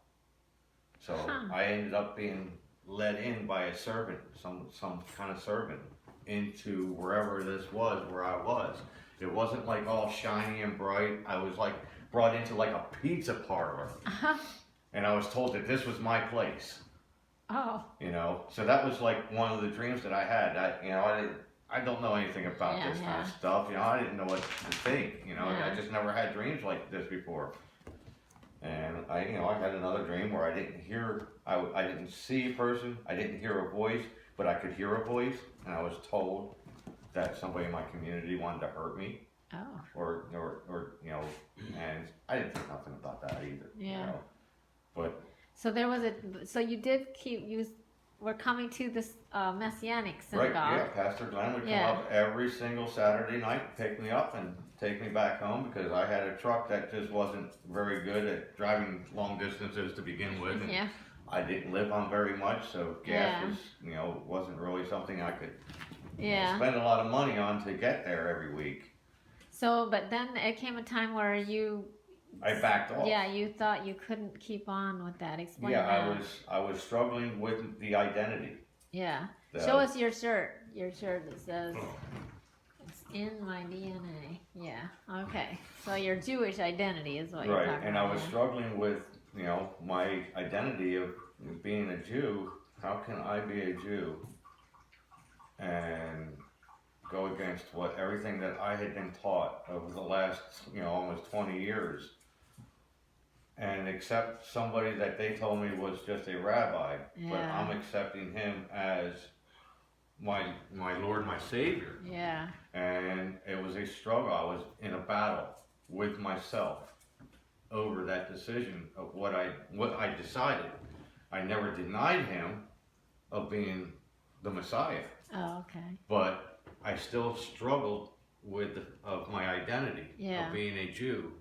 So I ended up being led in by a servant, some kind of servant, into wherever this was, where I was. It wasn't like all shiny and bright. I was like brought into like a pizza parlor. And I was told that this was my place. Oh. So that was like one of the dreams that I had. I don't know anything about this kind of stuff. I didn't know what to think. I just never had dreams like this before. And I had another dream where I didn't hear, I didn't see a person, I didn't hear a voice, but I could hear a voice, and I was told that somebody in my community wanted to hurt me. Oh. Or and I didn't think nothing about that either. Yeah. But so so you were coming to this Messianic synagogue. right, yeah, Pastor Glenn would come up every single Saturday night, pick me up and take me back home because I had a truck that just wasn't very good at driving long distances to begin with. And I didn't live on very much, so gas was, wasn't really something I could spend a lot of money on to get there every week. So, but then it came a time where I backed off. Yeah, you thought you couldn't keep on with that. Explain that. Yeah, I was struggling with the identity. Yeah. Show us your shirt. Your shirt that says, "It's in my DNA." Yeah. Okay. So your Jewish identity is what you're talking about. Right, and I was struggling with, my identity of being a Jew. How can I be a Jew and go against everything that I had been taught over the last, almost 20 years, and accept somebody that they told me was just a rabbi, but I'm accepting him as my Lord, my Savior. Yeah. And it was a struggle. I was in a battle with myself over that decision of what I decided. I never denied him of being the Messiah, Oh, okay. but I still struggled with of my identity of being a Jew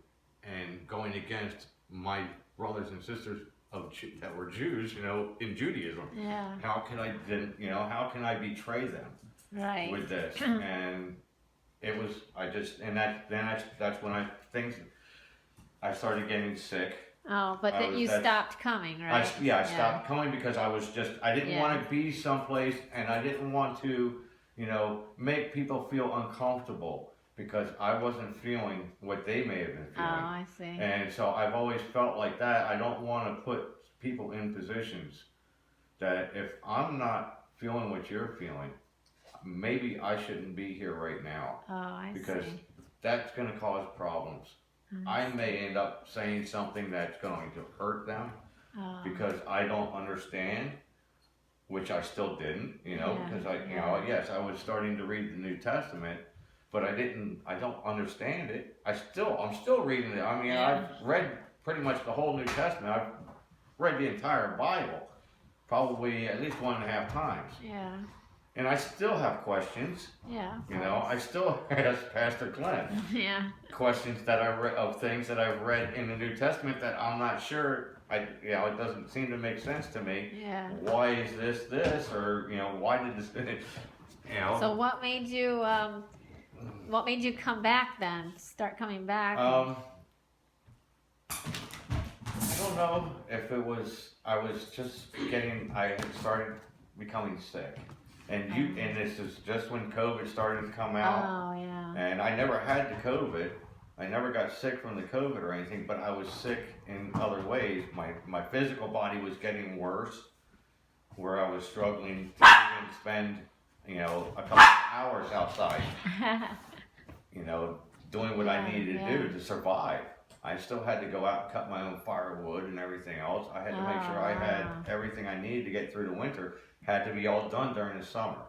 and going against my brothers and sisters that were Jews, in Judaism. Yeah. How can I then, how can I betray them Right. with this? And it was, that's when I started getting sick. Oh, but then you stopped coming, right? I stopped coming because I didn't want to be someplace, and I didn't want to, make people feel uncomfortable because I wasn't feeling what they may have been feeling. Oh, I see. And so I've always felt like that. I don't want to put people in positions that if I'm not feeling what you're feeling, maybe I shouldn't be here right now. Oh, I because see. that's going to cause problems. I may end up saying something that's going to hurt them because I don't understand, which I still didn't, because yes, I was starting to read the New Testament, but I don't understand it. I'm still reading it. I mean, I've read pretty much the whole New Testament. I've read the entire Bible, probably at least 1.5 times. Yeah. And I still have questions. Yeah. I still ask Pastor Glenn questions that I read of things that I've read in the New Testament that I'm not sure. It doesn't seem to make sense to me. Yeah. Why is this, or why did this? So what made you come back then? Start coming back? I don't know if it was. I had started becoming sick. And this is just when COVID started to come out. Oh, yeah. And I never had the COVID. I never got sick from the COVID or anything, but I was sick in other ways. My physical body was getting worse, where I was struggling to even spend, a couple of hours outside, doing what I needed to do to survive. I still had to go out and cut my own firewood and everything else. I had to make sure I had everything I needed to get through the winter. Had to be all done during the summer.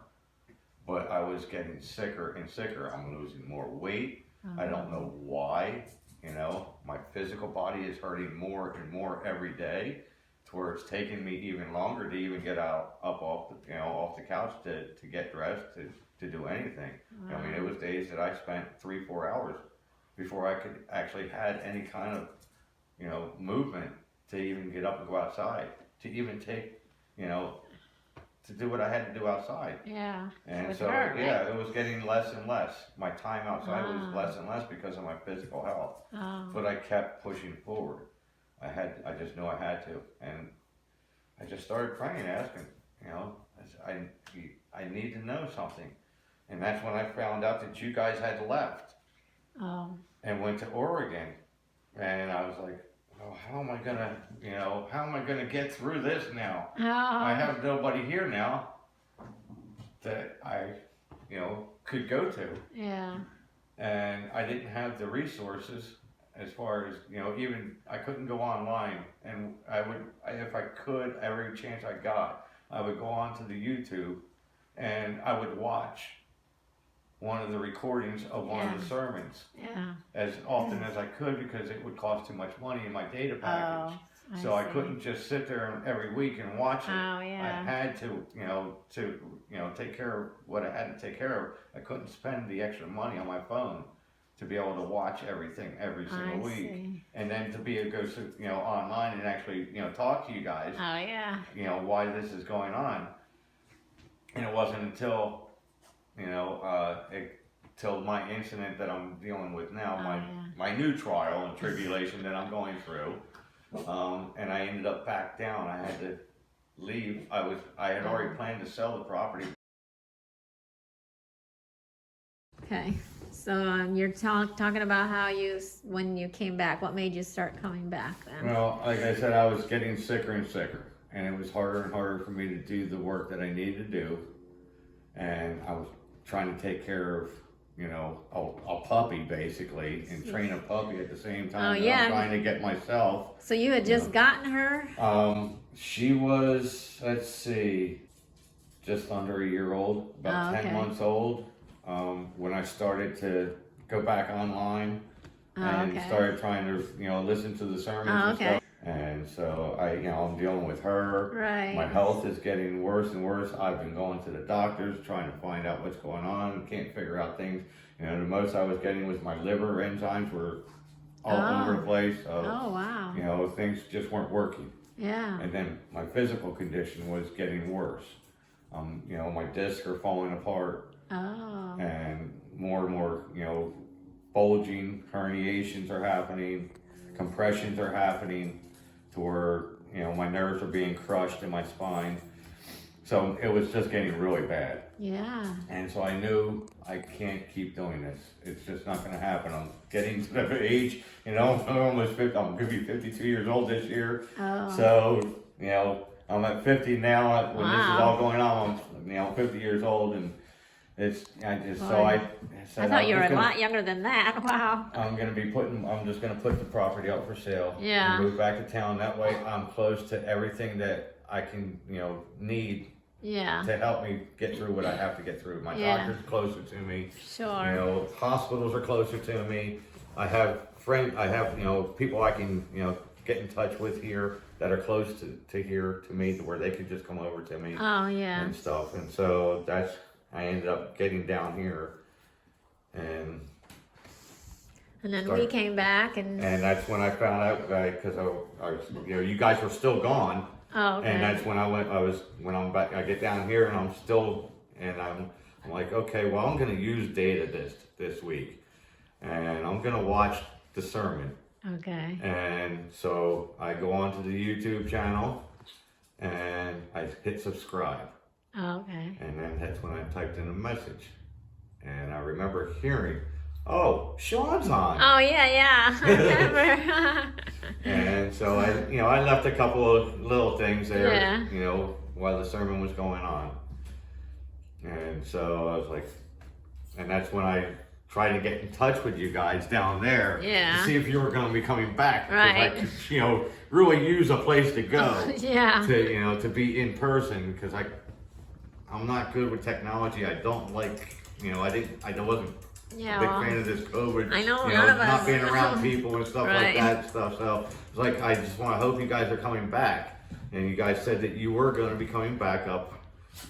But I was getting sicker and sicker. I'm losing more weight. I don't know why. My physical body is hurting more and more every day, to where it's taking me even longer to even get up off the couch to get dressed, to do anything. I mean, it was days that I spent 3-4 hours before I could actually had any kind of, movement to even get up and go outside, to even take, to do what I had to do outside. Yeah. And so, it was getting less and less. My time outside was less and less because of my physical health. But I kept pushing forward. I just knew I had to. And I just started praying, asking, I need to know something. And that's when I found out that you guys had left. And went to Oregon. And I was like, how am I gonna get through this now? I have nobody here now that I, could go to. Yeah. And I didn't have the resources as far as, even I couldn't go online. And if I could, every chance I got, I would go onto the YouTube and I would watch one of the recordings of one of the sermons as often as I could, because it would cost too much money in my data package. So I couldn't just sit there every week and watch it. I had to, take care of what I had to take care of. I couldn't spend the extra money on my phone to be able to watch everything every single week, and then to be able to go, online and actually, talk to you guys. Why this is going on. And it wasn't until till my incident that I'm dealing with now, my new trial and tribulation that I'm going through, and I ended up back down. I had to leave. I had already planned to sell the property. Okay, so you're talking about how when you came back, what made you start coming back then? Well, like I said, I was getting sicker and sicker, and it was harder and harder for me to do the work that I needed to do, and I was trying to take care of, a puppy basically, and train a puppy at the same time that I'm trying to get myself. So you had just gotten her? She was, let's see, just under a year old, about 10 months old. When I started to go back online, and okay. started trying to, listen to the sermons and Okay. stuff. And so I'm dealing with her. Right. My health is getting worse and worse. I've been going to the doctors, trying to find out what's going on. Can't figure out things. The most I was getting was my liver enzymes were all over the place. So, Oh, wow. things just weren't working. Yeah. And then my physical condition was getting worse. My discs are falling apart. Oh. And more, bulging, herniations are happening, compressions are happening to where, my nerves are being crushed in my spine. So it was just getting really bad. Yeah. And so I knew I can't keep doing this. It's just not going to happen. I'm getting to the age, I'm almost 50, I'm going to be 52 years old this year. Oh. So, I'm at 50 now. When this is Wow. all going on, I'm 50 years old, and I thought you were a lot younger than that. Wow. I'm just gonna put the property up for sale. Yeah. And move back to town. That way I'm close to everything that I can, need Yeah. to help me get through what I have to get through. My Yeah. doctor's closer to me. Sure. Hospitals are closer to me. I have people I can, get in touch with here that are close to here to me, to where they could just come over to me Oh, yeah. and stuff. And so I ended up getting down here, and And then we came back and. that's when I found out, because I was, you guys were still gone, Oh, okay. and that's when when I'm back, I get down here and I'm like, okay, well, I'm gonna use data this week, and I'm gonna watch the sermon. Okay. And so I go onto the YouTube channel, and I hit subscribe. Oh, okay. And then that's when I typed in a message. And I remember hearing, oh, Shawn's on. Oh, yeah. I remember. And so I left a couple of little things there, Yeah. While the sermon was going on. And so I was like, and that's when I tried to get in touch with you guys down there. Yeah. To see if you were going to be coming back. Right. I could, really use a place to go. Yeah. To be in person, because I'm not good with technology. I don't like, I wasn't Yeah. a big fan of this COVID. I know, none of us. Not being around people and stuff Right. like that stuff. So it's like, I just want to hope you guys are coming back. And you guys said that you were going to be coming back up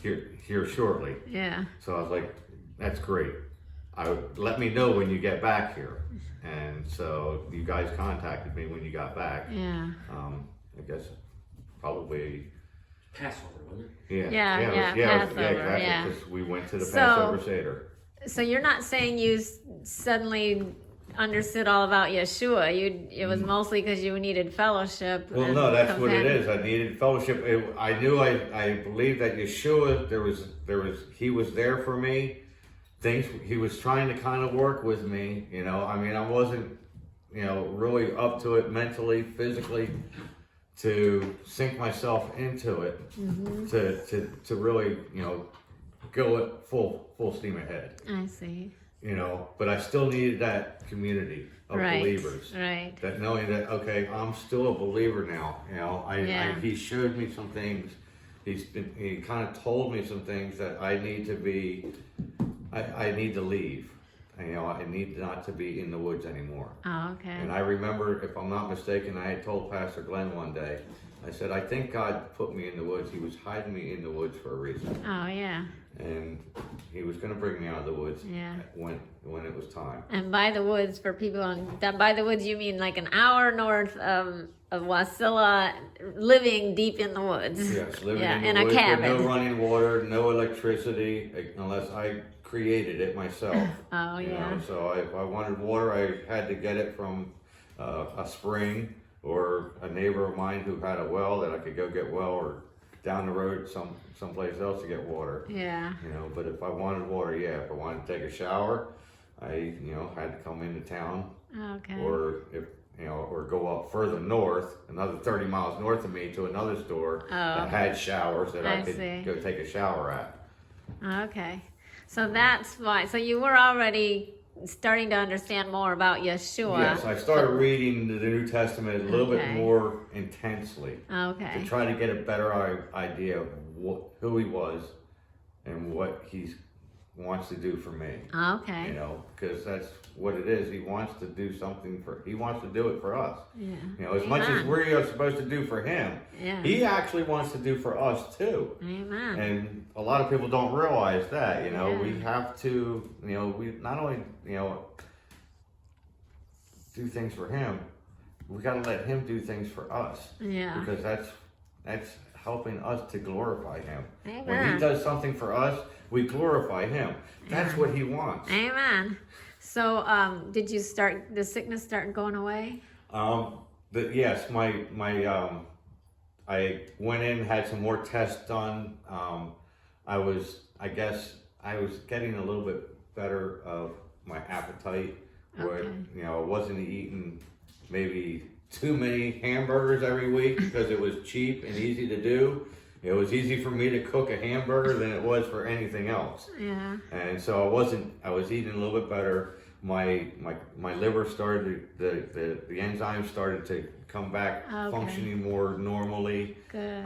here shortly. Yeah. So I was like, that's great. Let me know when you get back here. And so you guys contacted me when you got back. Yeah. I guess probably. Passover, wasn't it? Yeah, Passover, exactly. yeah. Because we went to the So- Passover Seder. So you're not saying you suddenly understood all about Yeshua. It was mostly because you needed fellowship. Well, and no, that's what it companion- is. I needed fellowship. I knew I believed that Yeshua, he was there for me. He was trying to kind of work with me, I wasn't, really up to it mentally, physically, to sink myself into it, to really, go at full steam ahead, I see. but I still needed that community of believers. Right. That knowing that, okay, I'm still a believer now. Yeah. He showed me some things. He kind of told me some things that I need to be. I need to leave. I need not to be in the woods anymore. Oh, okay. And I remember, if I'm not mistaken, I had told Pastor Glenn one day. I said, I think God put me in the woods. He was hiding me in the woods for a reason. Oh, yeah. And He was going to bring me out of the woods. Yeah. When it was time. And by the woods, for people by the woods, you mean like an hour north of Wasilla, living deep in the woods. Yes, living Yeah, in the in a woods cabin. with no running water, no electricity, unless I created it myself. Oh, you yeah. know. So if I wanted water, I had to get it from a spring or a neighbor of mine who had a well that I could go get well, or down the road someplace else to get water. Yeah. But if I wanted water, if I wanted to take a shower, I had to come into town, Okay. or if or go up further north, another 30 miles north of me, to another store that had showers that I I could see. go take a shower at. Okay. So that's why. So you were already starting to understand more about Yeshua. Yes, I started reading the New Testament a little bit Okay. more intensely Okay. to try to get a better idea of who he was and what he's wants to do for me. Okay. You know, because that's what it is. He wants to do something he wants to do it for us. Yeah. You know, as much as we are supposed to do for him, Yeah. he actually wants to do for us too. Amen. And a lot of people don't realize that, you know, Yeah. we have to, you know, we not only, you know, do things for him, we got to let him do things for us. Yeah. Because that's helping us to glorify him. Amen. When he does something for us, we glorify him. That's what he wants. Amen. So, did you start the sickness start going away? Yes, I went in, had some more tests done. I guess I was getting a little bit better of my appetite. Where, Okay. you know, I wasn't eating maybe too many hamburgers every week because it was cheap and easy to do. It was easy for me to cook a hamburger than it was for anything else. Yeah. And so I was eating a little bit better. My liver started, the enzymes started to come back functioning more normally. Good.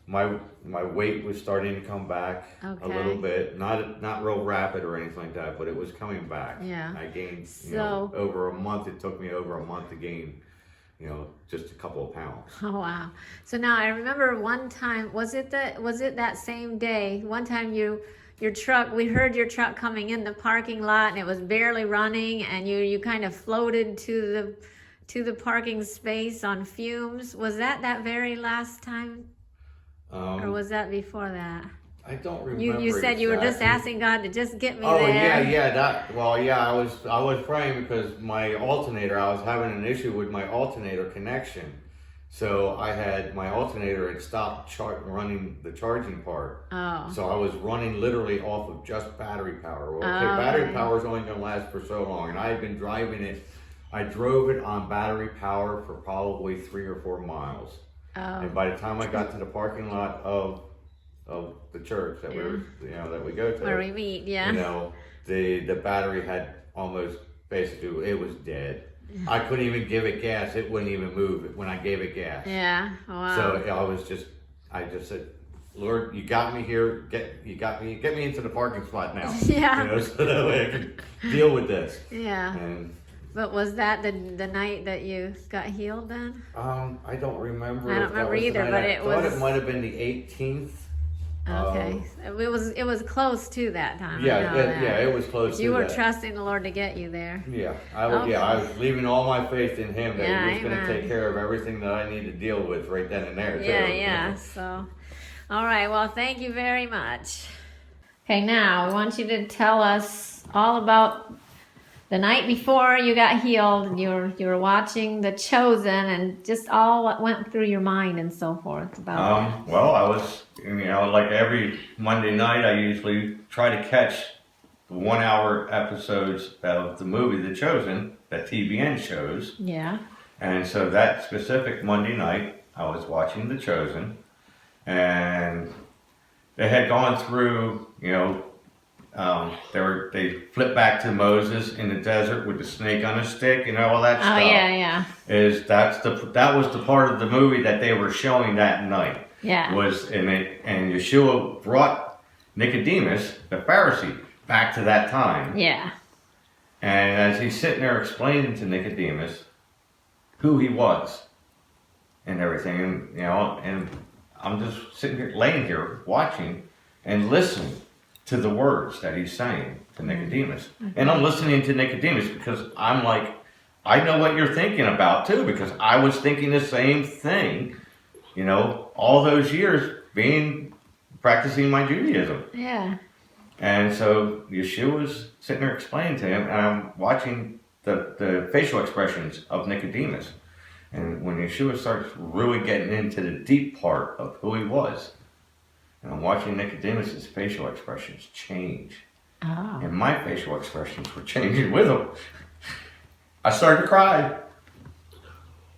My weight was starting to come back a little bit, not real rapid or anything like that, but it was coming back. Yeah. I gained, you know, over a month. It took me over a month to gain, you know, just a couple of pounds. Oh wow! So now I remember one time. Was it that same day? One time your truck. We heard your truck coming in the parking lot, and it was barely running, and you kind of floated to the parking space on fumes. Was that very last time? Or was that before that? I don't remember. You said you were just asking God to just get me there. Oh yeah. I was praying because my alternator. I was having an issue with my alternator connection, so my alternator had stopped running the charging part. Oh. So I was running literally off of just battery power. Well, okay, Oh, battery okay. power is only going to last for so long, and I had been driving it. I drove it on battery power for probably 3 or 4 miles. Oh. And by the time I got to the parking lot of the church that that we go to, Where we meet, yeah. you know, the battery had almost basically it was dead. I couldn't even give it gas; it wouldn't even move when I gave it gas. Yeah. Wow. So I just said, Lord, you got me here. Get me into the parking spot now. Yeah. You know, so that way I can deal with this. Yeah. And But was that the night that you got healed then? I don't remember. I don't if that remember was the either, night. but I it thought was- it might have been the 18th. Okay. It was close to that time. I Yeah, know that. it was close to You were that. trusting the Lord to get you there. Yeah, Okay. I was leaving all my faith in Him that Yeah, He was going to amen. take care of everything that I need to deal with right then and there. Yeah, too. yeah. So, all right. Well, thank you very much. Okay, now I want you to tell us all about the night before you got healed. You were watching The Chosen, and just all what went through your mind and so forth about that. Well, I was, you know, like every Monday night, I usually try to catch the 1 hour episodes of the movie The Chosen that TBN shows. Yeah. And so that specific Monday night, I was watching The Chosen, and they had gone through, you know, they flipped back to Moses in the desert with the snake on a stick, you know, all that stuff. Oh yeah. That was the part of the movie that they were showing that night. Yeah. And Yeshua brought Nicodemus, the Pharisee, back to that time. Yeah. And as he's sitting there explaining to Nicodemus who he was and everything, and, you know, and I'm just sitting here, laying here, watching and listening to the words that he's saying to Nicodemus. Mm-hmm. And I'm listening to Nicodemus because I'm like, I know what you're thinking about too, because I was thinking the same thing, you know, all those years practicing my Judaism. Yeah. And so Yeshua's sitting there explaining to him, and I'm watching the facial expressions of Nicodemus. And when Yeshua starts really getting into the deep part of who he was, and I'm watching Nicodemus's facial expressions change. Oh. And my facial expressions were changing with him. I started to cry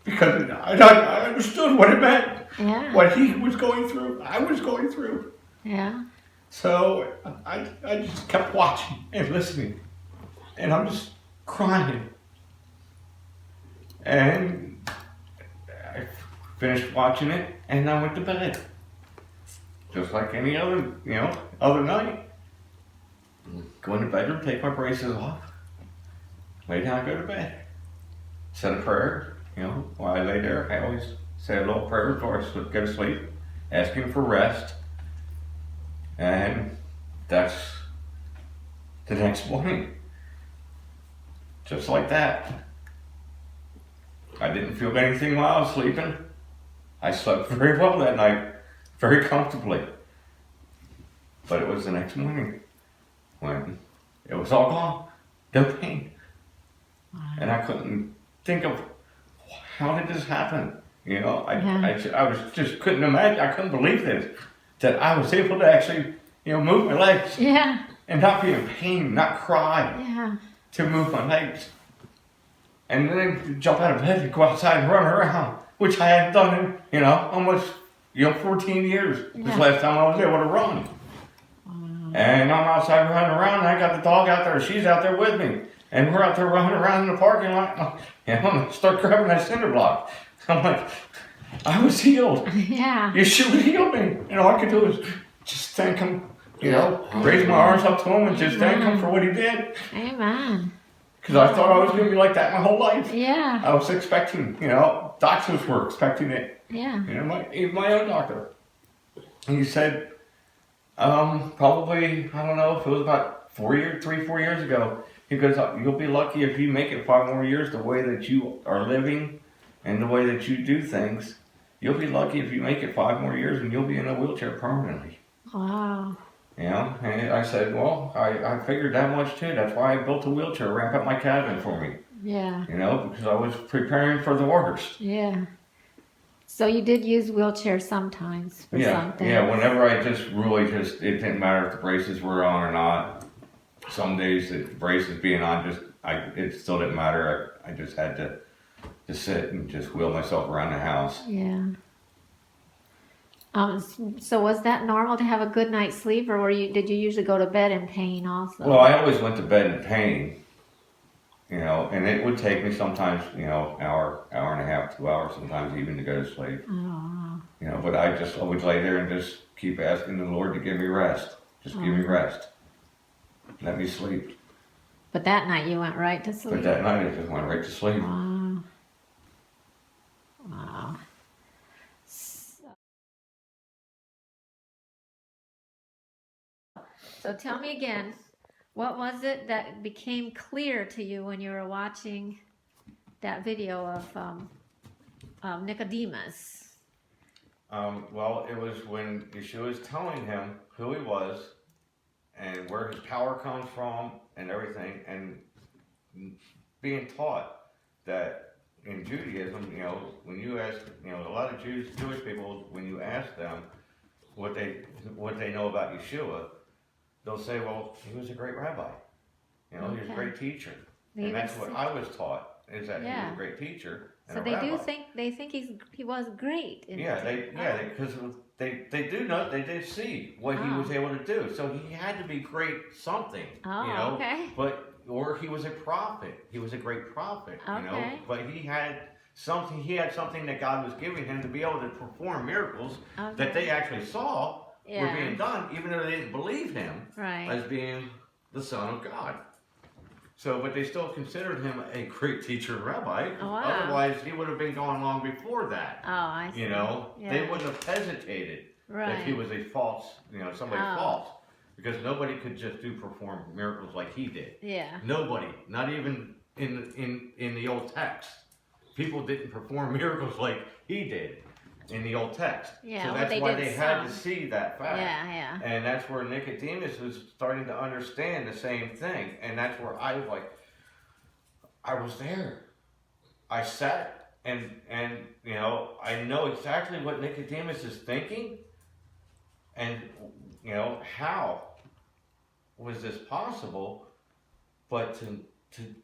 because I understood what it meant. Yeah. What he was going through, I was going through. Yeah. So I just kept watching and listening. And I'm just crying. And I finished watching it and I went to bed. Just like any other, other night. go in the bedroom, take my braces off, lay down, go to bed. Said a prayer, while I lay there. I always say a little prayer before I go to sleep, asking for rest. And that's the next morning. Just like that. I didn't feel anything while I was sleeping. I slept very well that night, very comfortably. But it was the next morning when it was all gone, no pain. Wow. And I couldn't think of how did this happen. I was just couldn't imagine. I couldn't believe this, that I was able to actually, move my legs. Yeah. And not be in pain, not cry. Yeah. To move my legs. And then jump out of bed and go outside and run around, which I hadn't done in, almost, 14 years. Yeah. This last time I was able to run. And I'm outside running around, and I got the dog out there, she's out there with me. And we're out there running around in the parking lot, and I'm start grabbing that cinder block. I'm like, I was healed. Yeah. Yeshua healed me. And all I could do was just thank him, raise my arms up to him and just thank him for what he did. Amen. Because I thought I was going to be like that my whole life. Yeah. I was expecting, doctors were expecting it. Yeah. Even my own doctor. And he said, probably, I don't know if it was about 4 years ago, he goes, you'll be lucky if you make it 5 more years the way that you are living and the way that you do things. You'll be lucky if you make it 5 more years and you'll be in a wheelchair permanently. Wow. And I said, well, I figured that much too. That's why I built a wheelchair ramp at my cabin for me. Yeah. Because I was preparing for the worst. Yeah. So you did use wheelchair sometimes for something. Yeah, whenever I it didn't matter if the braces were on or not. Some days the braces being on, it still didn't matter. I just had to sit and just wheel myself around the house. Yeah. So was that normal to have a good night's sleep, or did you usually go to bed in pain also? Well, I always went to bed in pain, and it would take me sometimes, hour and a half, 2 hours, sometimes even to go to sleep. Oh. But I would lay there and just keep asking the Lord to give me rest. Just give me rest. Let me sleep. But that night you went right to sleep. But that night I just went right to sleep. Wow. Wow. So tell me again, what was it that became clear to you when you were watching that video of Nicodemus? Well, it was when Yeshua was telling him who he was and where his power comes from and everything, and being taught that in Judaism, when you ask, a lot of Jewish people, when you ask them what they know about Yeshua, they'll say, well, he was a great rabbi. He was a great teacher. And that's what I was taught, is that he was a great teacher and so a they rabbi. they think he was great. Because they do know, they did see what he was able to do. So he had to be great something, okay. Or he was a prophet. He was a great prophet, Okay. But he had something that God was giving him to be able to perform miracles that they actually saw were being done, even though they didn't believe him as being the Son of God. So, but they still considered him a great teacher and rabbi. Oh, wow. Otherwise, he would have been gone long before that. Oh, I see. They wouldn't have hesitated if he was a false, somebody false. Because nobody could just perform miracles like he did. Yeah. Nobody, not even in the old text. People didn't perform miracles like he did in the old text. Yeah, so that's why they had to see that fact. Yeah. And that's where Nicodemus was starting to understand the same thing. And that's where I was like, I was there. I sat and I know exactly what Nicodemus is thinking. And, how was this possible? But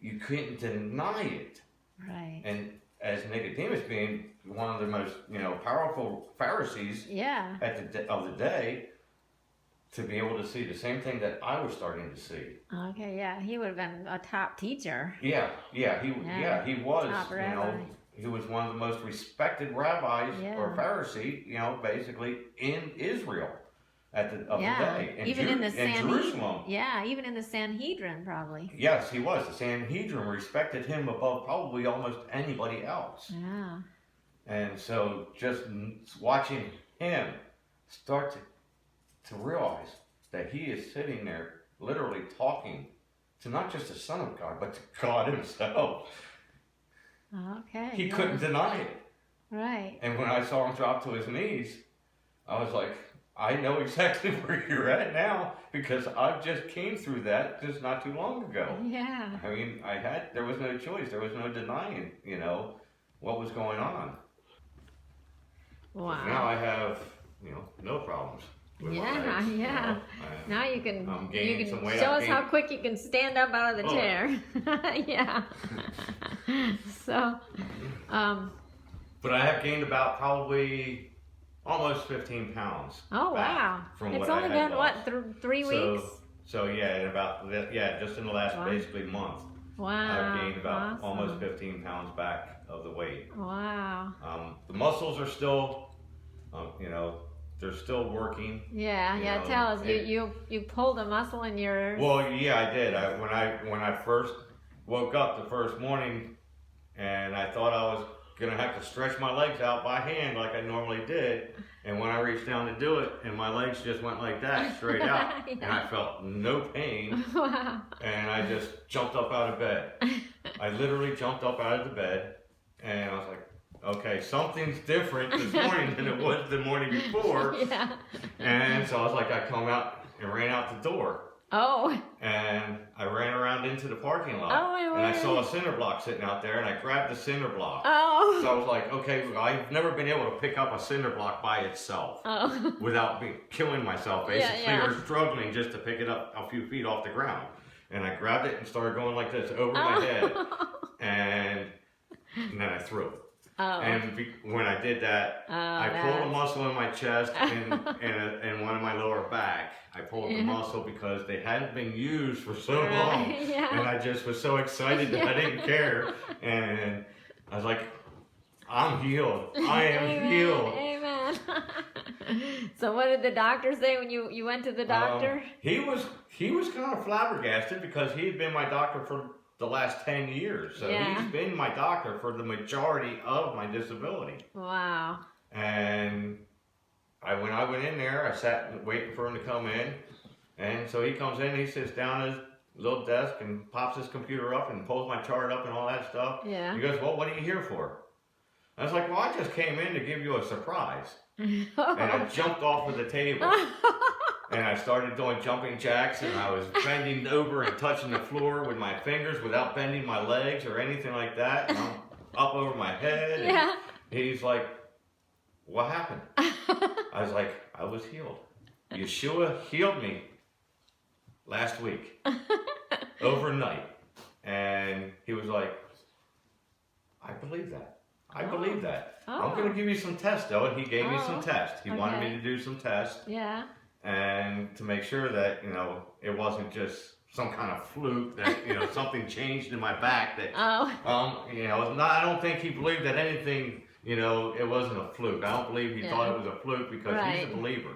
you couldn't deny it. Right. And as Nicodemus being one of the most, powerful Pharisees of the day, to be able to see the same thing that I was starting to see. Okay, yeah, he would have been a top teacher. He was. Top rabbi. He was one of the most respected rabbis or Pharisee, basically in Israel. of the day. Even in the Jerusalem. Yeah, even in the Sanhedrin, probably. Yes, he was. The Sanhedrin respected him above probably almost anybody else. Yeah. And so just watching him start to realize that he is sitting there literally talking to not just the Son of God, but to God himself. Okay. He couldn't deny it. Right. And when I saw him drop to his knees, I was like, I know exactly where you're at now because I just came through that just not too long ago. Yeah. I mean, there was no choice. There was no denying, what was going on. Wow. Now I have, no problems. With my legs, Now you can some weight. show us how quick you can stand up out of the chair. Yeah. So, But I have gained about probably almost 15 pounds. Oh wow! From it's what only I had been lost. what 3 weeks? So yeah, just in the last basically month. Wow. I've gained about awesome. almost 15 pounds back of the weight. Wow. The muscles are still, they're still working. Yeah. Tell us, you pulled a muscle in your. Well, yeah, I did. When I first woke up the first morning, and I thought I was gonna have to stretch my legs out by hand like I normally did, and when I reached down to do it, and my legs just went like that straight out, and I felt no pain. Wow. And I just jumped up out of bed. I literally jumped up out of the bed, and I was like, okay, something's different this morning than it was the morning before. Yeah. And so I was like, I come out and ran out the door. Oh. And I ran around into the parking lot. Oh, my and I word. saw a cinder block sitting out there, and I grabbed the cinder block. Oh. So I was like, okay, I've never been able to pick up a cinder block by itself Oh. without killing myself, basically, Yeah. or struggling just to pick it up a few feet off the ground. And I grabbed it and started going like this over my head, and then I threw it. Oh. And when I did that, I pulled a muscle in my chest and one in my lower back. I pulled the muscle because they hadn't been used for so long. Yeah. And I just was so excited that I didn't care. And I was like, I'm healed. I am healed. Amen. So what did the doctor say when you went to the doctor? He was kind of flabbergasted because he had been my doctor for the last 10 years. So he's been my doctor for the majority of my disability. Wow. And when I went in there, I sat waiting for him to come in. And so he comes in, he sits down at his little desk and pops his computer up and pulls my chart up and all that stuff. Yeah. He goes, well, what are you here for? I was like, well, I just came in to give you a surprise. And I jumped off of the table. And I started doing jumping jacks, and I was bending over and touching the floor with my fingers without bending my legs or anything like that. And I'm up over my head. Yeah. And he's like, what happened? I was like, I was healed. Yeshua healed me last week, overnight. And he was like, I believe that. I believe that. I'm going to give you some tests, though. And he gave me some tests. He wanted me to do some tests. Yeah. And to make sure that, it wasn't just some kind of fluke, that, something changed in my back that, I don't think he believed that anything, it wasn't a fluke. I don't believe he thought it was a fluke because he's a believer.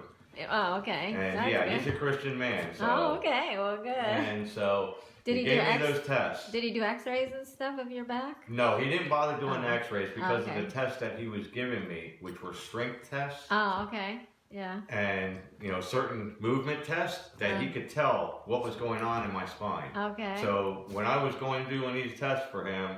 Oh, okay. And That's he's a Christian man. So, oh, okay. Well, good. And so Did he he gave do me those tests. Did he do x-rays and stuff of your back? No, he didn't bother doing x-rays because Okay. of the tests that he was giving me, which were strength tests. Oh, okay. Yeah. And, certain movement tests that he could tell what was going on in my spine. Okay. So when I was going through these tests for him,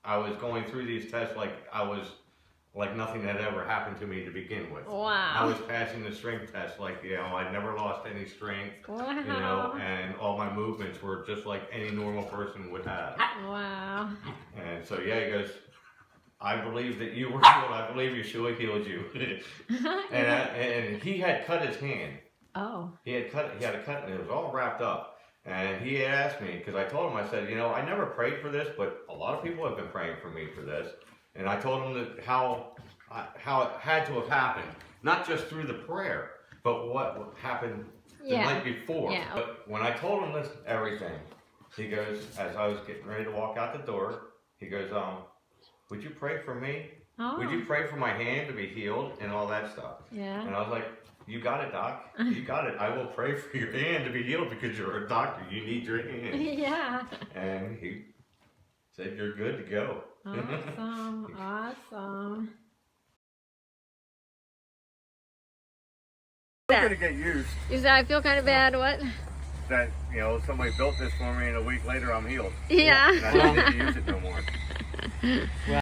I was going through these tests like nothing had ever happened to me to begin with. Wow. I was passing the strength test I'd never lost any strength. Wow. And all my movements were just like any normal person would have. Wow. And so he goes, I believe that you were healed. I believe Yeshua healed you. and he had cut his hand. Oh. He had a cut, and it was all wrapped up. And he had asked me, because I told him, I said, I never prayed for this, but a lot of people have been praying for me for this. And I told him that how it had to have happened, not just through the prayer, but what happened the night before. Yeah. But when I told him everything, he goes, as I was getting ready to walk out the door, he goes, would you pray for me? Oh. Would you pray for my hand to be healed and all that stuff? Yeah. And I was like, You got it, Doc. You got it. I will pray for your hand to be healed because you're a doctor. You need your hand. Yeah. And he said, you're good to go. Awesome. Awesome. I'm gonna get used You said I feel kind of bad. What? that, you know, somebody built this for me and a week later I'm healed. Yeah. And I don't need to use it no more.